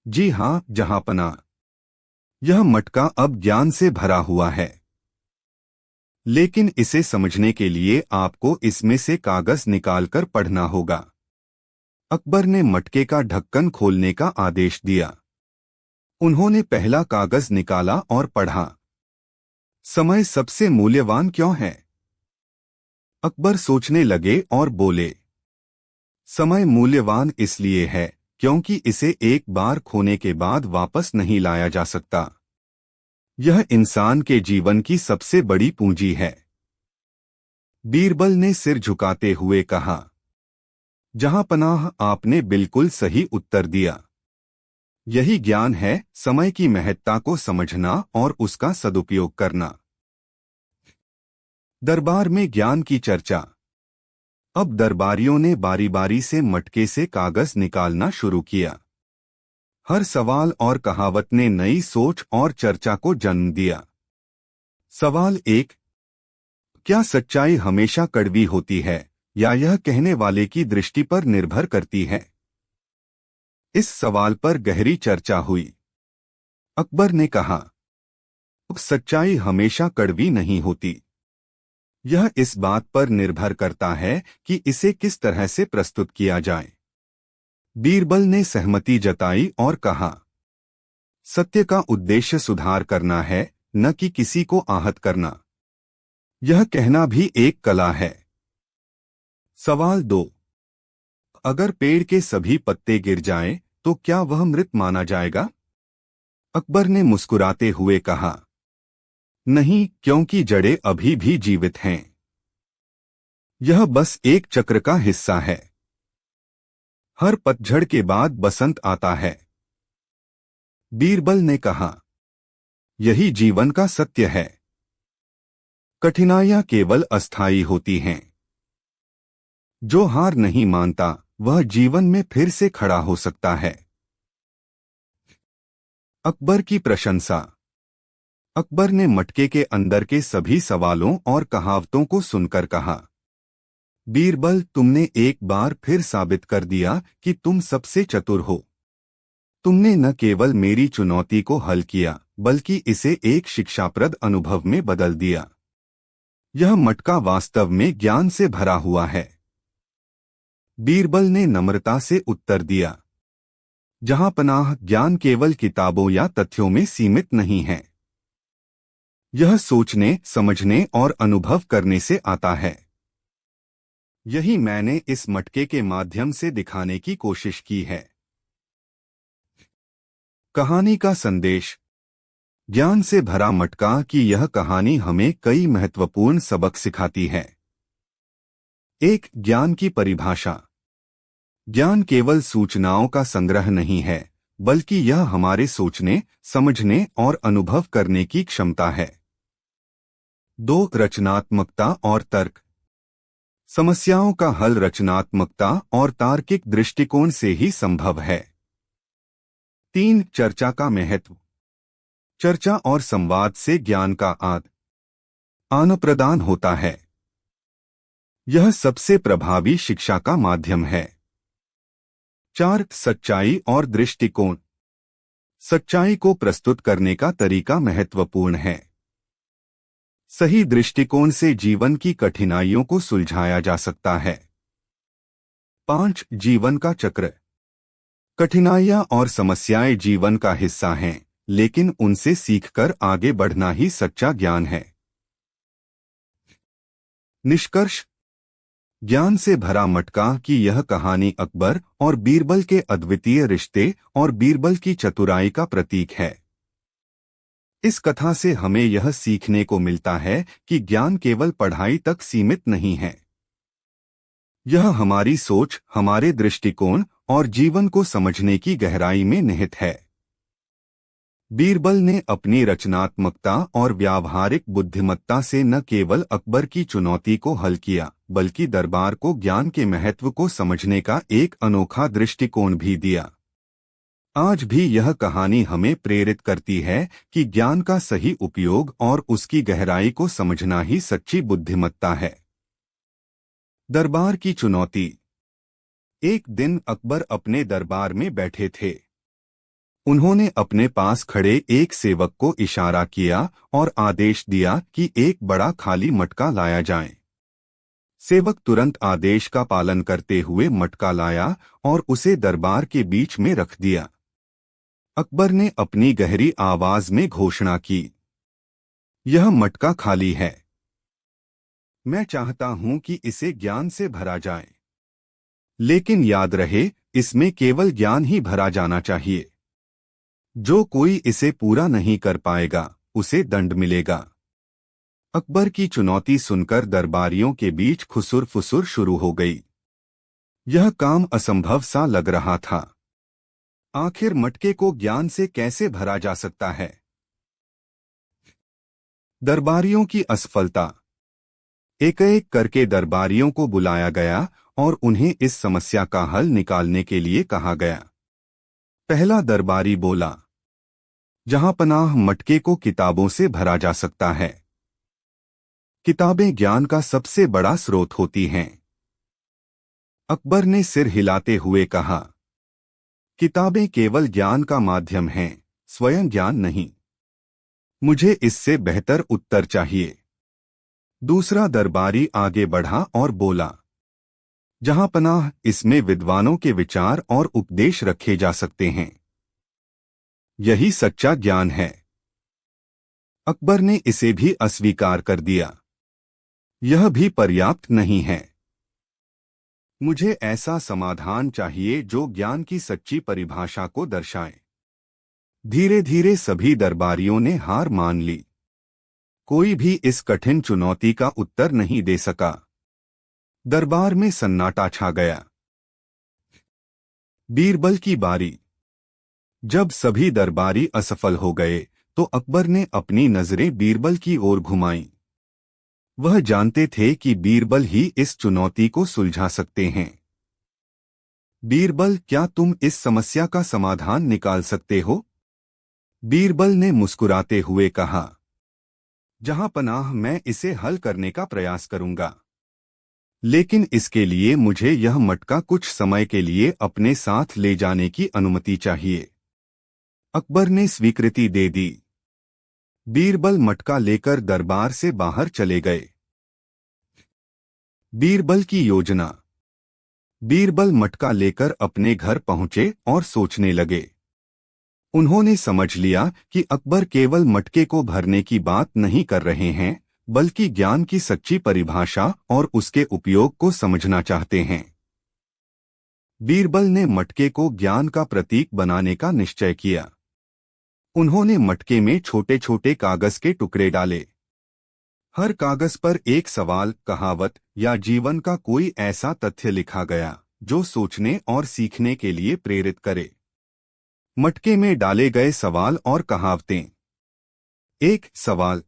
जी हां जहांपना, यह मटका अब ज्ञान से भरा हुआ है। लेकिन इसे समझने के लिए आपको इसमें से कागज निकालकर पढ़ना होगा। अकबर ने मटके का ढक्कन खोलने का आदेश दिया। उन्होंने पहला कागज निकाला और पढ़ा। समय सबसे मूल्यवान क्यों है? अकबर सोचने लगे और बोले, समय मूल्यवान इसलिए है क्योंकि इसे एक बार खोने के बाद वापस नहीं लाया जा सकता। यह इंसान के जीवन की सबसे बड़ी पूंजी है। बीरबल ने सिर झुकाते हुए कहा, जहांपनाह, आपने बिल्कुल सही उत्तर दिया। यही ज्ञान है, समय की महत्ता को समझना और उसका सदुपयोग करना। दरबार में ज्ञान की चर्चा। अब दरबारियों ने बारी बारी से मटके से कागज निकालना शुरू किया। हर सवाल और कहावत ने नई सोच और चर्चा को जन्म दिया। सवाल 1, क्या सच्चाई हमेशा कड़वी होती है या यह कहने वाले की दृष्टि पर निर्भर करती है? इस सवाल पर गहरी चर्चा हुई। अकबर ने कहा, सच्चाई हमेशा कड़वी नहीं होती। यह इस बात पर निर्भर करता है कि इसे किस तरह से प्रस्तुत किया जाए। बीरबल ने सहमति जताई और कहा, सत्य का उद्देश्य सुधार करना है, न कि किसी को आहत करना। यह कहना भी एक कला है। सवाल 2, अगर पेड़ के सभी पत्ते गिर जाएं, तो क्या वह मृत माना जाएगा? अकबर ने मुस्कुराते हुए कहा, नहीं, क्योंकि जड़ें अभी भी जीवित हैं। यह बस एक चक्र का हिस्सा है। हर पतझड़ के बाद बसंत आता है। बीरबल ने कहा, यही जीवन का सत्य है। कठिनाइयां केवल अस्थायी होती हैं। जो हार नहीं मानता, वह जीवन में फिर से खड़ा हो सकता है। अकबर की प्रशंसा। अकबर ने मटके के अंदर के सभी सवालों और कहावतों को सुनकर कहा, बीरबल, तुमने एक बार फिर साबित कर दिया कि तुम सबसे चतुर हो। तुमने न केवल मेरी चुनौती को हल किया, बल्कि इसे एक शिक्षाप्रद अनुभव में बदल दिया। यह मटका वास्तव में ज्ञान से भरा हुआ है। बीरबल ने नम्रता से उत्तर दिया, जहांपनाह, ज्ञान केवल किताबों या तथ्यों में सीमित नहीं है। यह सोचने, समझने और अनुभव करने से आता है। यही मैंने इस मटके के माध्यम से दिखाने की कोशिश की है। कहानी का संदेश। ज्ञान से भरा मटका की यह कहानी हमें कई महत्वपूर्ण सबक सिखाती है। एक, ज्ञान की परिभाषा। ज्ञान केवल सूचनाओं का संग्रह नहीं है, बल्कि यह हमारे सोचने, समझने और अनुभव करने की क्षमता है। दो, रचनात्मकता और तर्क। समस्याओं का हल रचनात्मकता और तार्किक दृष्टिकोण से ही संभव है। तीन, चर्चा का महत्व। चर्चा और संवाद से ज्ञान का आदान प्रदान होता है। यह सबसे प्रभावी शिक्षा का माध्यम है। चार, सच्चाई और दृष्टिकोण। सच्चाई को प्रस्तुत करने का तरीका महत्वपूर्ण है। सही दृष्टिकोण से जीवन की कठिनाइयों को सुलझाया जा सकता है। पांच, जीवन का चक्र। कठिनाइयां और समस्याएं जीवन का हिस्सा हैं, लेकिन उनसे सीखकर आगे बढ़ना ही सच्चा ज्ञान है। निष्कर्ष, ज्ञान से भरा मटका की यह कहानी अकबर और बीरबल के अद्वितीय रिश्ते और बीरबल की चतुराई का प्रतीक है। इस कथा से हमें यह सीखने को मिलता है कि ज्ञान केवल पढ़ाई तक सीमित नहीं है। यह हमारी सोच, हमारे दृष्टिकोण और जीवन को समझने की गहराई में निहित है। बीरबल ने अपनी रचनात्मकता और व्यावहारिक बुद्धिमत्ता से न केवल अकबर की चुनौती को हल किया, बल्कि दरबार को ज्ञान के महत्व को समझने का एक अनोखा दृष्टिकोण भी दिया। आज भी यह कहानी हमें प्रेरित करती है कि ज्ञान का सही उपयोग और उसकी गहराई को समझना ही सच्ची बुद्धिमत्ता है। दरबार की चुनौती। एक दिन अकबर अपने दरबार में बैठे थे। उन्होंने अपने पास खड़े एक सेवक को इशारा किया और आदेश दिया कि एक बड़ा खाली मटका लाया जाए। सेवक तुरंत आदेश का पालन करते हुए मटका लाया और उसे दरबार के बीच में रख दिया। अकबर ने अपनी गहरी आवाज में घोषणा की, यह मटका खाली है। मैं चाहता हूं कि इसे ज्ञान से भरा जाए। लेकिन याद रहे, इसमें केवल ज्ञान ही भरा जाना चाहिए। जो कोई इसे पूरा नहीं कर पाएगा, उसे दंड मिलेगा। अकबर की चुनौती सुनकर दरबारियों के बीच खुसुर फुसुर शुरू हो गई। यह काम असंभव सा लग रहा था। आखिर मटके को ज्ञान से कैसे भरा जा सकता है? दरबारियों की असफलता। एक एक करके दरबारियों को बुलाया गया और उन्हें इस समस्या का हल निकालने के लिए कहा गया। पहला दरबारी बोला, जहां पनाह मटके को किताबों से भरा जा सकता है। किताबें ज्ञान का सबसे बड़ा स्रोत होती हैं। अकबर ने सिर हिलाते हुए कहा, किताबें केवल ज्ञान का माध्यम हैं, स्वयं ज्ञान नहीं। मुझे इससे बेहतर उत्तर चाहिए। दूसरा दरबारी आगे बढ़ा और बोला, जहां पनाह इसमें विद्वानों के विचार और उपदेश रखे जा सकते हैं। यही सच्चा ज्ञान है। अकबर ने इसे भी अस्वीकार कर दिया। यह भी पर्याप्त नहीं है। मुझे ऐसा समाधान चाहिए जो ज्ञान की सच्ची परिभाषा को दर्शाए। धीरे धीरे सभी दरबारियों ने हार मान ली। कोई भी इस कठिन चुनौती का उत्तर नहीं दे सका। दरबार में सन्नाटा छा गया। बीरबल की बारी। जब सभी दरबारी असफल हो गए, तो अकबर ने अपनी नजरें बीरबल की ओर घुमाईं। वह जानते थे कि बीरबल ही इस चुनौती को सुलझा सकते हैं। बीरबल, क्या तुम इस समस्या का समाधान निकाल सकते हो? बीरबल ने मुस्कुराते हुए कहा, जहां पनाह मैं इसे हल करने का प्रयास करूंगा। लेकिन इसके लिए मुझे यह मटका कुछ समय के लिए अपने साथ ले जाने की अनुमति चाहिए। अकबर ने स्वीकृति दे दी। बीरबल मटका लेकर दरबार से बाहर चले गए। बीरबल की योजना। बीरबल मटका लेकर अपने घर पहुंचे और सोचने लगे। उन्होंने समझ लिया कि अकबर केवल मटके को भरने की बात नहीं कर रहे हैं, बल्कि ज्ञान की सच्ची परिभाषा और उसके उपयोग को समझना चाहते हैं। बीरबल ने मटके को ज्ञान का प्रतीक बनाने का निश्चय किया। उन्होंने मटके में छोटे छोटे कागज के टुकड़े डाले। हर कागज पर एक सवाल, कहावत या जीवन का कोई ऐसा तथ्य लिखा गया जो सोचने और सीखने के लिए प्रेरित करे। मटके में डाले गए सवाल और कहावतें। एक सवाल,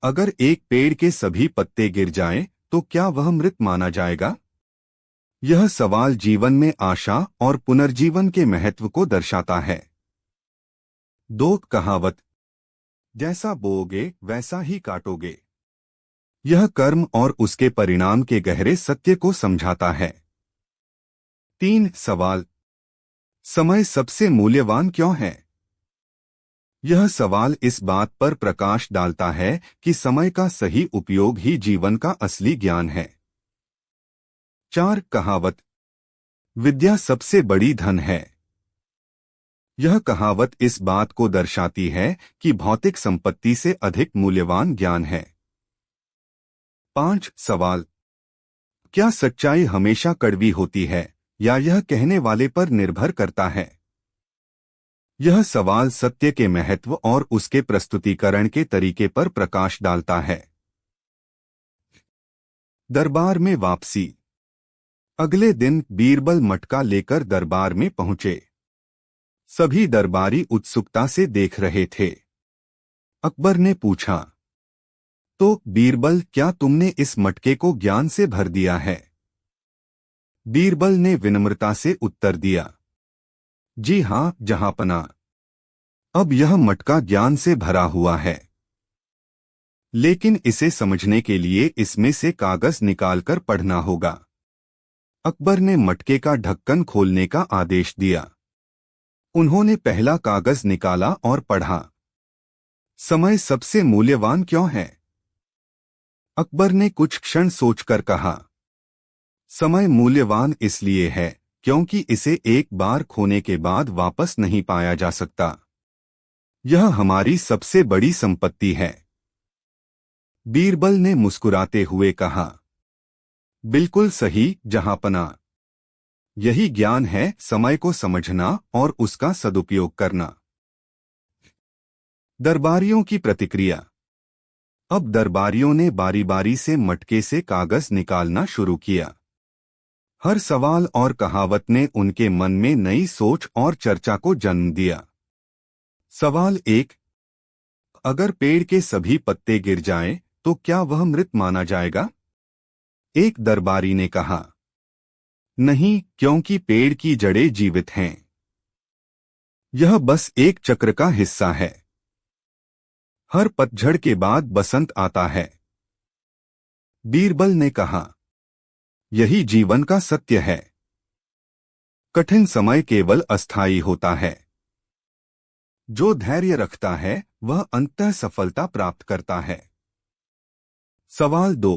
अगर एक पेड़ के सभी पत्ते गिर जाएं, तो क्या वह मृत माना जाएगा? यह सवाल जीवन में आशा और पुनर्जीवन के महत्व को दर्शाता है। दो कहावत, जैसा बोओगे वैसा ही काटोगे। यह कर्म और उसके परिणाम के गहरे सत्य को समझाता है। तीन सवाल, समय सबसे मूल्यवान क्यों है? यह सवाल इस बात पर प्रकाश डालता है कि समय का सही उपयोग ही जीवन का असली ज्ञान है। चार कहावत, विद्या सबसे बड़ी धन है। यह कहावत इस बात को दर्शाती है कि भौतिक संपत्ति से अधिक मूल्यवान ज्ञान है। पांच सवाल, क्या सच्चाई हमेशा कड़वी होती है या यह कहने वाले पर निर्भर करता है? यह सवाल सत्य के महत्व और उसके प्रस्तुतिकरण के तरीके पर प्रकाश डालता है। दरबार में वापसी। अगले दिन बीरबल मटका लेकर दरबार में पहुंचे। सभी दरबारी उत्सुकता से देख रहे थे। अकबर ने पूछा, तो बीरबल, क्या तुमने इस मटके को ज्ञान से भर दिया है? बीरबल ने विनम्रता से उत्तर दिया, जी हां जहांपना। अब यह मटका ज्ञान से भरा हुआ है, लेकिन इसे समझने के लिए इसमें से कागज निकालकर पढ़ना होगा। अकबर ने मटके का ढक्कन खोलने का आदेश दिया। उन्होंने पहला कागज निकाला और पढ़ा, समय सबसे मूल्यवान क्यों है? अकबर ने कुछ क्षण सोचकर कहा, समय मूल्यवान इसलिए है क्योंकि इसे एक बार खोने के बाद वापस नहीं पाया जा सकता। यह हमारी सबसे बड़ी संपत्ति है। बीरबल ने मुस्कुराते हुए कहा, बिल्कुल सही जहांपना। यही ज्ञान है, समय को समझना और उसका सदुपयोग करना। दरबारियों की प्रतिक्रिया। अब दरबारियों ने बारी बारी से मटके से कागज निकालना शुरू किया। हर सवाल और कहावत ने उनके मन में नई सोच और चर्चा को जन्म दिया। सवाल एक, अगर पेड़ के सभी पत्ते गिर जाएं, तो क्या वह मृत माना जाएगा? एक दरबारी ने कहा, नहीं, क्योंकि पेड़ की जड़ें जीवित हैं। यह बस एक चक्र का हिस्सा है। हर पतझड़ के बाद बसंत आता है। बीरबल ने कहा, यही जीवन का सत्य है। कठिन समय केवल अस्थायी होता है। जो धैर्य रखता है वह अंततः सफलता प्राप्त करता है। सवाल दो,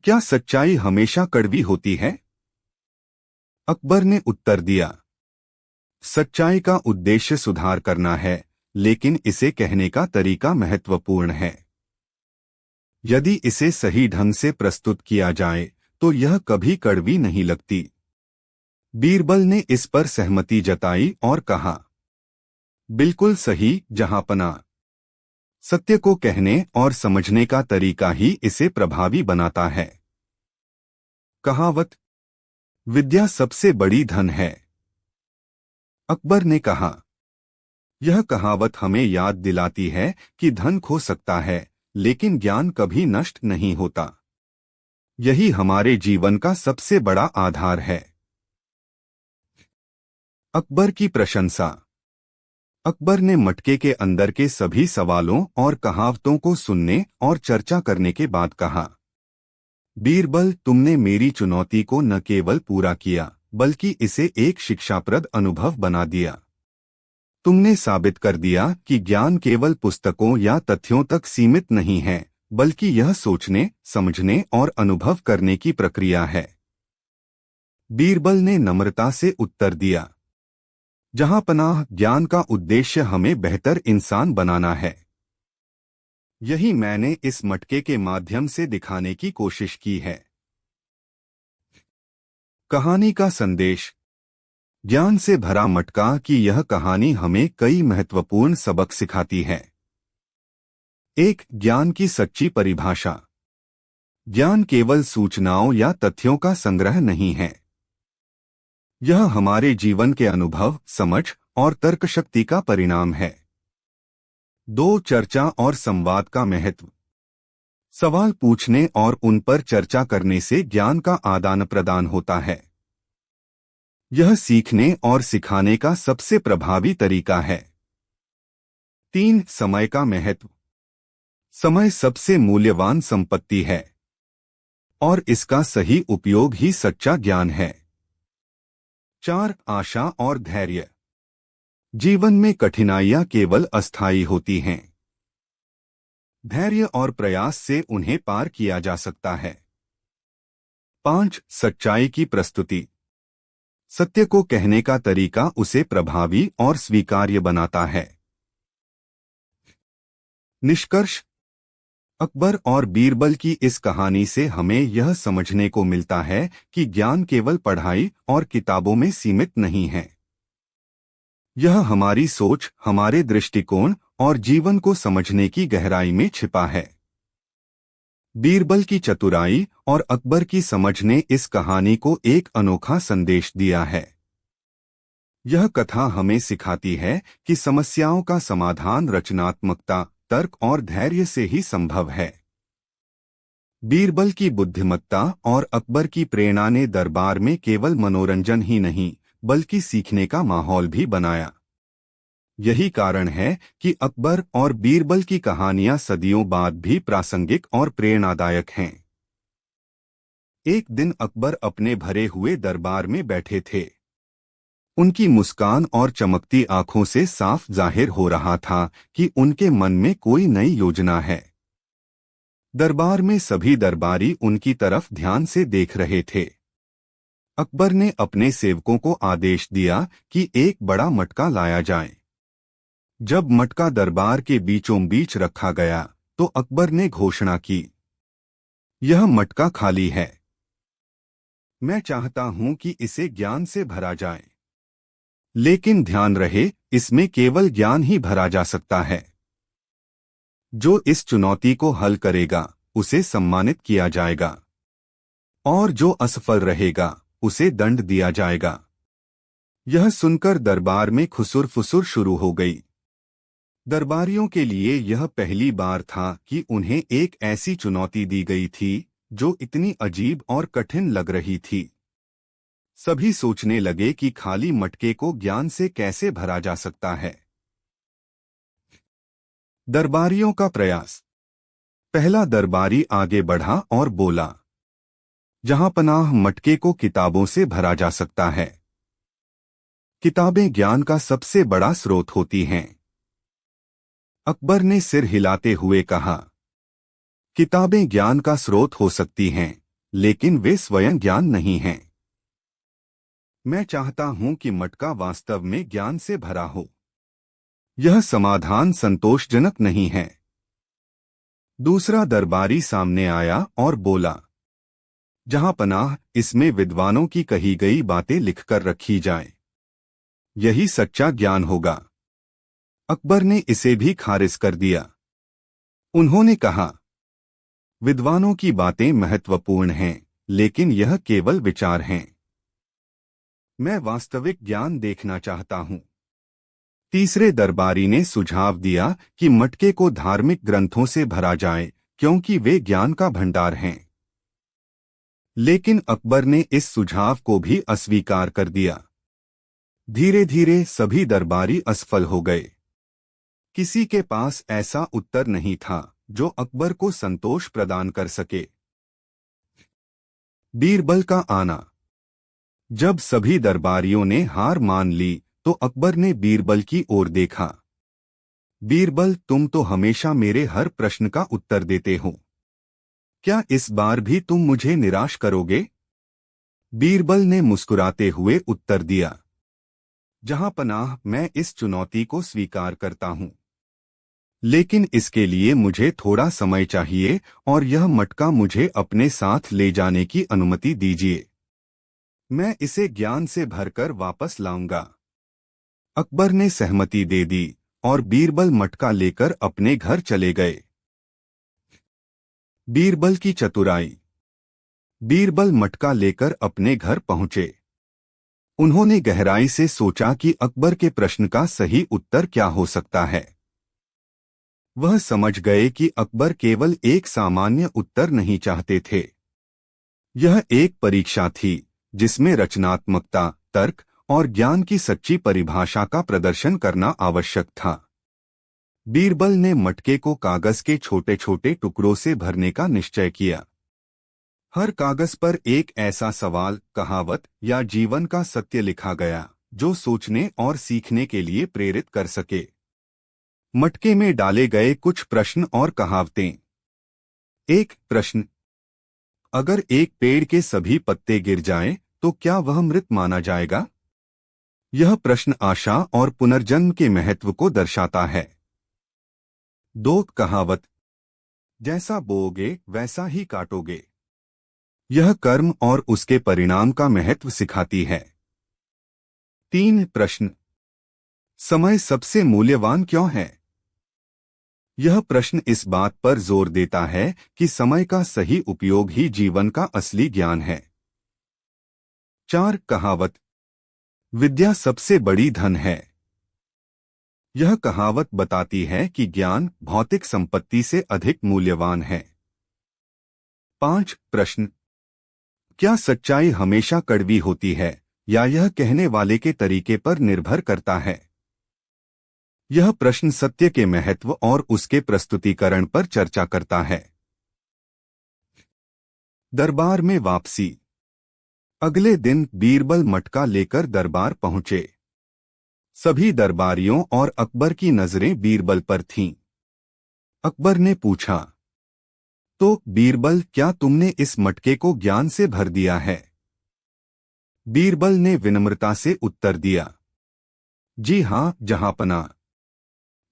क्या सच्चाई हमेशा कड़वी होती है? अकबर ने उत्तर दिया, सच्चाई का उद्देश्य सुधार करना है, लेकिन इसे कहने का तरीका महत्वपूर्ण है। यदि इसे सही ढंग से प्रस्तुत किया जाए तो यह कभी कड़वी नहीं लगती। बीरबल ने इस पर सहमति जताई और कहा, बिल्कुल सही जहांपना। सत्य को कहने और समझने का तरीका ही इसे प्रभावी बनाता है। कहावत, विद्या सबसे बड़ी धन है। अकबर ने कहा, यह कहावत हमें याद दिलाती है कि धन खो सकता है, लेकिन ज्ञान कभी नष्ट नहीं होता। यही हमारे जीवन का सबसे बड़ा आधार है। अकबर की प्रशंसा। अकबर ने मटके के अंदर के सभी सवालों और कहावतों को सुनने और चर्चा करने के बाद कहा, बीरबल, तुमने मेरी चुनौती को न केवल पूरा किया बल्कि इसे एक शिक्षाप्रद अनुभव बना दिया। तुमने साबित कर दिया कि ज्ञान केवल पुस्तकों या तथ्यों तक सीमित नहीं है, बल्कि यह सोचने, समझने और अनुभव करने की प्रक्रिया है। बीरबल ने नम्रता से उत्तर दिया, जहांपनाह, ज्ञान का उद्देश्य हमें बेहतर इंसान बनाना है। यही मैंने इस मटके के माध्यम से दिखाने की कोशिश की है। कहानी का संदेश। ज्ञान से भरा मटका की यह कहानी हमें कई महत्वपूर्ण सबक सिखाती है। एक, ज्ञान की सच्ची परिभाषा। ज्ञान केवल सूचनाओं या तथ्यों का संग्रह नहीं है। यह हमारे जीवन के अनुभव, समझ और तर्क शक्ति का परिणाम है। दो, चर्चा और संवाद का महत्व। सवाल पूछने और उन पर चर्चा करने से ज्ञान का आदान प्रदान होता है। यह सीखने और सिखाने का सबसे प्रभावी तरीका है। तीन, समय का महत्व। समय सबसे मूल्यवान संपत्ति है और इसका सही उपयोग ही सच्चा ज्ञान है। चार, आशा और धैर्य। जीवन में कठिनाइयां केवल अस्थायी होती हैं। धैर्य और प्रयास से उन्हें पार किया जा सकता है। पांच, सच्चाई की प्रस्तुति। सत्य को कहने का तरीका उसे प्रभावी और स्वीकार्य बनाता है। निष्कर्ष, अकबर और बीरबल की इस कहानी से हमें यह समझने को मिलता है कि ज्ञान केवल पढ़ाई और किताबों में सीमित नहीं है। यह हमारी सोच, हमारे दृष्टिकोण और जीवन को समझने की गहराई में छिपा है। बीरबल की चतुराई और अकबर की समझ ने इस कहानी को एक अनोखा संदेश दिया है। यह कथा हमें सिखाती है कि समस्याओं का समाधान रचनात्मकता, तर्क और धैर्य से ही संभव है। बीरबल की बुद्धिमत्ता और अकबर की प्रेरणा ने दरबार में केवल मनोरंजन ही नहीं बल्कि सीखने का माहौल भी बनाया। यही कारण है कि अकबर और बीरबल की कहानियां सदियों बाद भी प्रासंगिक और प्रेरणादायक हैं। एक दिन अकबर अपने भरे हुए दरबार में बैठे थे। उनकी मुस्कान और चमकती आंखों से साफ जाहिर हो रहा था कि उनके मन में कोई नई योजना है। दरबार में सभी दरबारी उनकी तरफ ध्यान से देख रहे थे। अकबर ने अपने सेवकों को आदेश दिया कि एक बड़ा मटका लाया जाए। जब मटका दरबार के बीचों बीच रखा गया तो अकबर ने घोषणा की, यह मटका खाली है। मैं चाहता हूं कि इसे ज्ञान से भरा जाए। लेकिन ध्यान रहे, इसमें केवल ज्ञान ही भरा जा सकता है। जो इस चुनौती को हल करेगा उसे सम्मानित किया जाएगा और जो असफल रहेगा उसे दंड दिया जाएगा। यह सुनकर दरबार में खुसुर फुसुर शुरू हो गई। दरबारियों के लिए यह पहली बार था कि उन्हें एक ऐसी चुनौती दी गई थी जो इतनी अजीब और कठिन लग रही थी। सभी सोचने लगे कि खाली मटके को ज्ञान से कैसे भरा जा सकता है। दरबारियों का प्रयास। पहला दरबारी आगे बढ़ा और बोला, जहांपनाह, मटके को किताबों से भरा जा सकता है। किताबें ज्ञान का सबसे बड़ा स्रोत होती हैं। अकबर ने सिर हिलाते हुए कहा, किताबें ज्ञान का स्रोत हो सकती हैं, लेकिन वे स्वयं ज्ञान नहीं हैं। मैं चाहता हूं कि मटका वास्तव में ज्ञान से भरा हो। यह समाधान संतोषजनक नहीं है। दूसरा दरबारी सामने आया और बोला, जहांपनाह, इसमें विद्वानों की कही गई बातें लिखकर रखी जाएं। यही सच्चा ज्ञान होगा। अकबर ने इसे भी खारिज कर दिया। उन्होंने कहा, विद्वानों की बातें महत्वपूर्ण हैं, लेकिन यह केवल विचार हैं। मैं वास्तविक ज्ञान देखना चाहता हूं। तीसरे दरबारी ने सुझाव दिया कि मटके को धार्मिक ग्रंथों से भरा जाए क्योंकि वे ज्ञान का भंडार हैं। लेकिन अकबर ने इस सुझाव को भी अस्वीकार कर दिया। धीरे धीरे सभी दरबारी असफल हो गए। किसी के पास ऐसा उत्तर नहीं था जो अकबर को संतोष प्रदान कर सके। बीरबल का आना। जब सभी दरबारियों ने हार मान ली तो अकबर ने बीरबल की ओर देखा। बीरबल, तुम तो हमेशा मेरे हर प्रश्न का उत्तर देते हो। क्या इस बार भी तुम मुझे निराश करोगे? बीरबल ने मुस्कुराते हुए उत्तर दिया, जहांपनाह, मैं इस चुनौती को स्वीकार करता हूं, लेकिन इसके लिए मुझे थोड़ा समय चाहिए और यह मटका मुझे अपने साथ ले जाने की अनुमति दीजिए। मैं इसे ज्ञान से भरकर वापस लाऊंगा। अकबर ने सहमति दे दी और बीरबल मटका लेकर अपने घर चले गए। बीरबल की चतुराई। बीरबल मटका लेकर अपने घर पहुंचे। उन्होंने गहराई से सोचा कि अकबर के प्रश्न का सही उत्तर क्या हो सकता है। वह समझ गए कि अकबर केवल एक सामान्य उत्तर नहीं चाहते थे। यह एक परीक्षा थी जिसमें रचनात्मकता, तर्क और ज्ञान की सच्ची परिभाषा का प्रदर्शन करना आवश्यक था। बीरबल ने मटके को कागज के छोटे छोटे टुकड़ों से भरने का निश्चय किया। हर कागज पर एक ऐसा सवाल, कहावत या जीवन का सत्य लिखा गया जो सोचने और सीखने के लिए प्रेरित कर सके। मटके में डाले गए कुछ प्रश्न और कहावतें। एक प्रश्न, अगर एक पेड़ के सभी पत्ते गिर जाएं, तो क्या वह मृत माना जाएगा? यह प्रश्न आशा और पुनर्जन्म के महत्व को दर्शाता है। दो कहावत, जैसा बोओगे वैसा ही काटोगे। यह कर्म और उसके परिणाम का महत्व सिखाती है। तीन प्रश्न, समय सबसे मूल्यवान क्यों है? यह प्रश्न इस बात पर जोर देता है कि समय का सही उपयोग ही जीवन का असली ज्ञान है। चार कहावत, विद्या सबसे बड़ी धन है। यह कहावत बताती है कि ज्ञान भौतिक संपत्ति से अधिक मूल्यवान है। पांच प्रश्न, क्या सच्चाई हमेशा कड़वी होती है या यह कहने वाले के तरीके पर निर्भर करता है? यह प्रश्न सत्य के महत्व और उसके प्रस्तुतिकरण पर चर्चा करता है। दरबार में वापसी। अगले दिन बीरबल मटका लेकर दरबार पहुंचे। सभी दरबारियों और अकबर की नजरें बीरबल पर थीं। अकबर ने पूछा, तो बीरबल, क्या तुमने इस मटके को ज्ञान से भर दिया है? बीरबल ने विनम्रता से उत्तर दिया, जी हां जहांपना।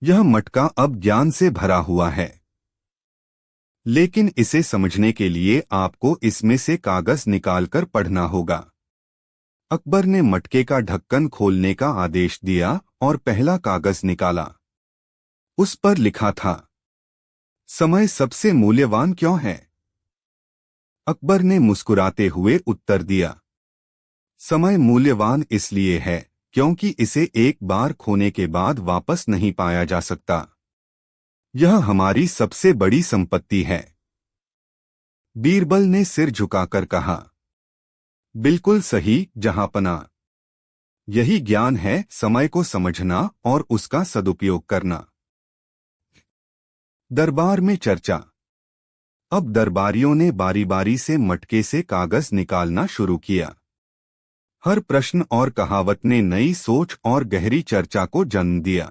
यह मटका अब ज्ञान से भरा हुआ है, लेकिन इसे समझने के लिए आपको इसमें से कागज निकालकर पढ़ना होगा। अकबर ने मटके का ढक्कन खोलने का आदेश दिया और पहला कागज निकाला। उस पर लिखा था, समय सबसे मूल्यवान क्यों है? अकबर ने मुस्कुराते हुए उत्तर दिया, समय मूल्यवान इसलिए है क्योंकि इसे एक बार खोने के बाद वापस नहीं पाया जा सकता। यह हमारी सबसे बड़ी संपत्ति है। बीरबल ने सिर झुकाकर कहा, बिल्कुल सही जहांपना। यही ज्ञान है, समय को समझना और उसका सदुपयोग करना। दरबार में चर्चा। अब दरबारियों ने बारी बारी से मटके से कागज निकालना शुरू किया। हर प्रश्न और कहावत ने नई सोच और गहरी चर्चा को जन्म दिया।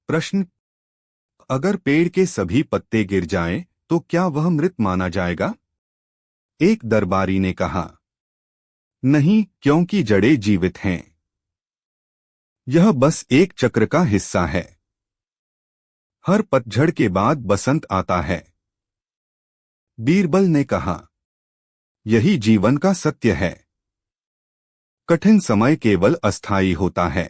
प्रश्न, अगर पेड़ के सभी पत्ते गिर जाएं, तो क्या वह मृत माना जाएगा? एक दरबारी ने कहा, नहीं, क्योंकि जड़ें जीवित हैं। यह बस एक चक्र का हिस्सा है। हर पतझड़ के बाद बसंत आता है। बीरबल ने कहा, यही जीवन का सत्य है। कठिन समय केवल अस्थायी होता है।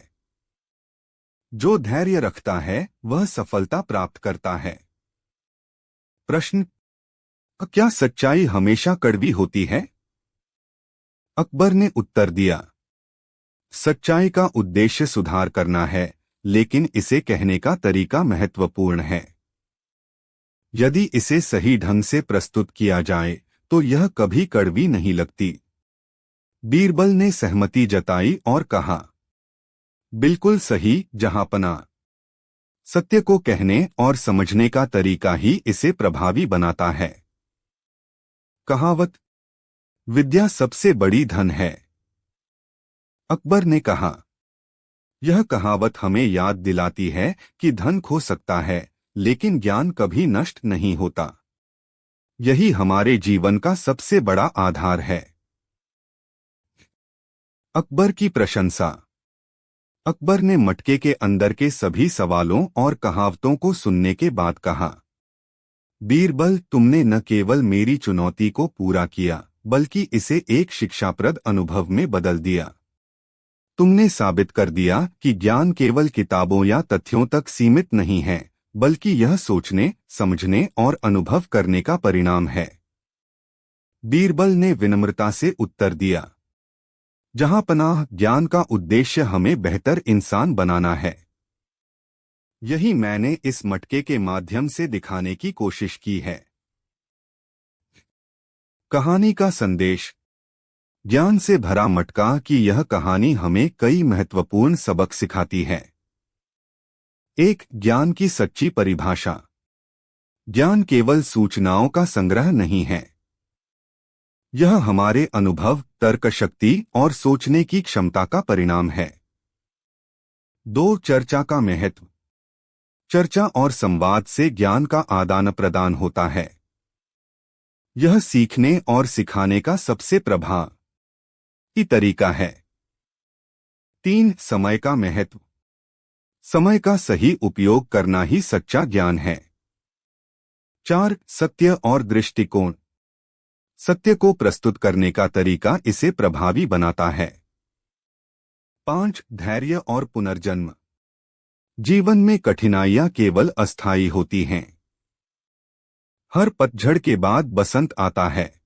जो धैर्य रखता है वह सफलता प्राप्त करता है। प्रश्न, क्या सच्चाई हमेशा कड़वी होती है? अकबर ने उत्तर दिया, सच्चाई का उद्देश्य सुधार करना है, लेकिन इसे कहने का तरीका महत्वपूर्ण है। यदि इसे सही ढंग से प्रस्तुत किया जाए तो यह कभी कड़वी नहीं लगती। बीरबल ने सहमति जताई और कहा, बिल्कुल सही जहांपना। सत्य को कहने और समझने का तरीका ही इसे प्रभावी बनाता है। कहावत, विद्या सबसे बड़ी धन है। अकबर ने कहा, यह कहावत हमें याद दिलाती है कि धन खो सकता है, लेकिन ज्ञान कभी नष्ट नहीं होता। यही हमारे जीवन का सबसे बड़ा आधार है। अकबर की प्रशंसा। अकबर ने मटके के अंदर के सभी सवालों और कहावतों को सुनने के बाद कहा, बीरबल, तुमने न केवल मेरी चुनौती को पूरा किया, बल्कि इसे एक शिक्षाप्रद अनुभव में बदल दिया। तुमने साबित कर दिया कि ज्ञान केवल किताबों या तथ्यों तक सीमित नहीं है, बल्कि यह सोचने, समझने और अनुभव करने का परिणाम है। बीरबल ने विनम्रता से उत्तर दिया, जहां पनाह ज्ञान का उद्देश्य हमें बेहतर इंसान बनाना है। यही मैंने इस मटके के माध्यम से दिखाने की कोशिश की है। कहानी का संदेश। ज्ञान से भरा मटका की यह कहानी हमें कई महत्वपूर्ण सबक सिखाती है। एक, ज्ञान की सच्ची परिभाषा। ज्ञान केवल सूचनाओं का संग्रह नहीं है। यह हमारे अनुभव, तर्क शक्ति और सोचने की क्षमता का परिणाम है। दो, चर्चा का महत्व। चर्चा और संवाद से ज्ञान का आदान प्रदान होता है। यह सीखने और सिखाने का सबसे प्रभावी तरीका है। तीन, समय का महत्व। समय का सही उपयोग करना ही सच्चा ज्ञान है। चार, सत्य और दृष्टिकोण। सत्य को प्रस्तुत करने का तरीका इसे प्रभावी बनाता है। पांच, धैर्य और पुनर्जन्म। जीवन में कठिनाइयां केवल अस्थायी होती हैं। हर पतझड़ के बाद बसंत आता है।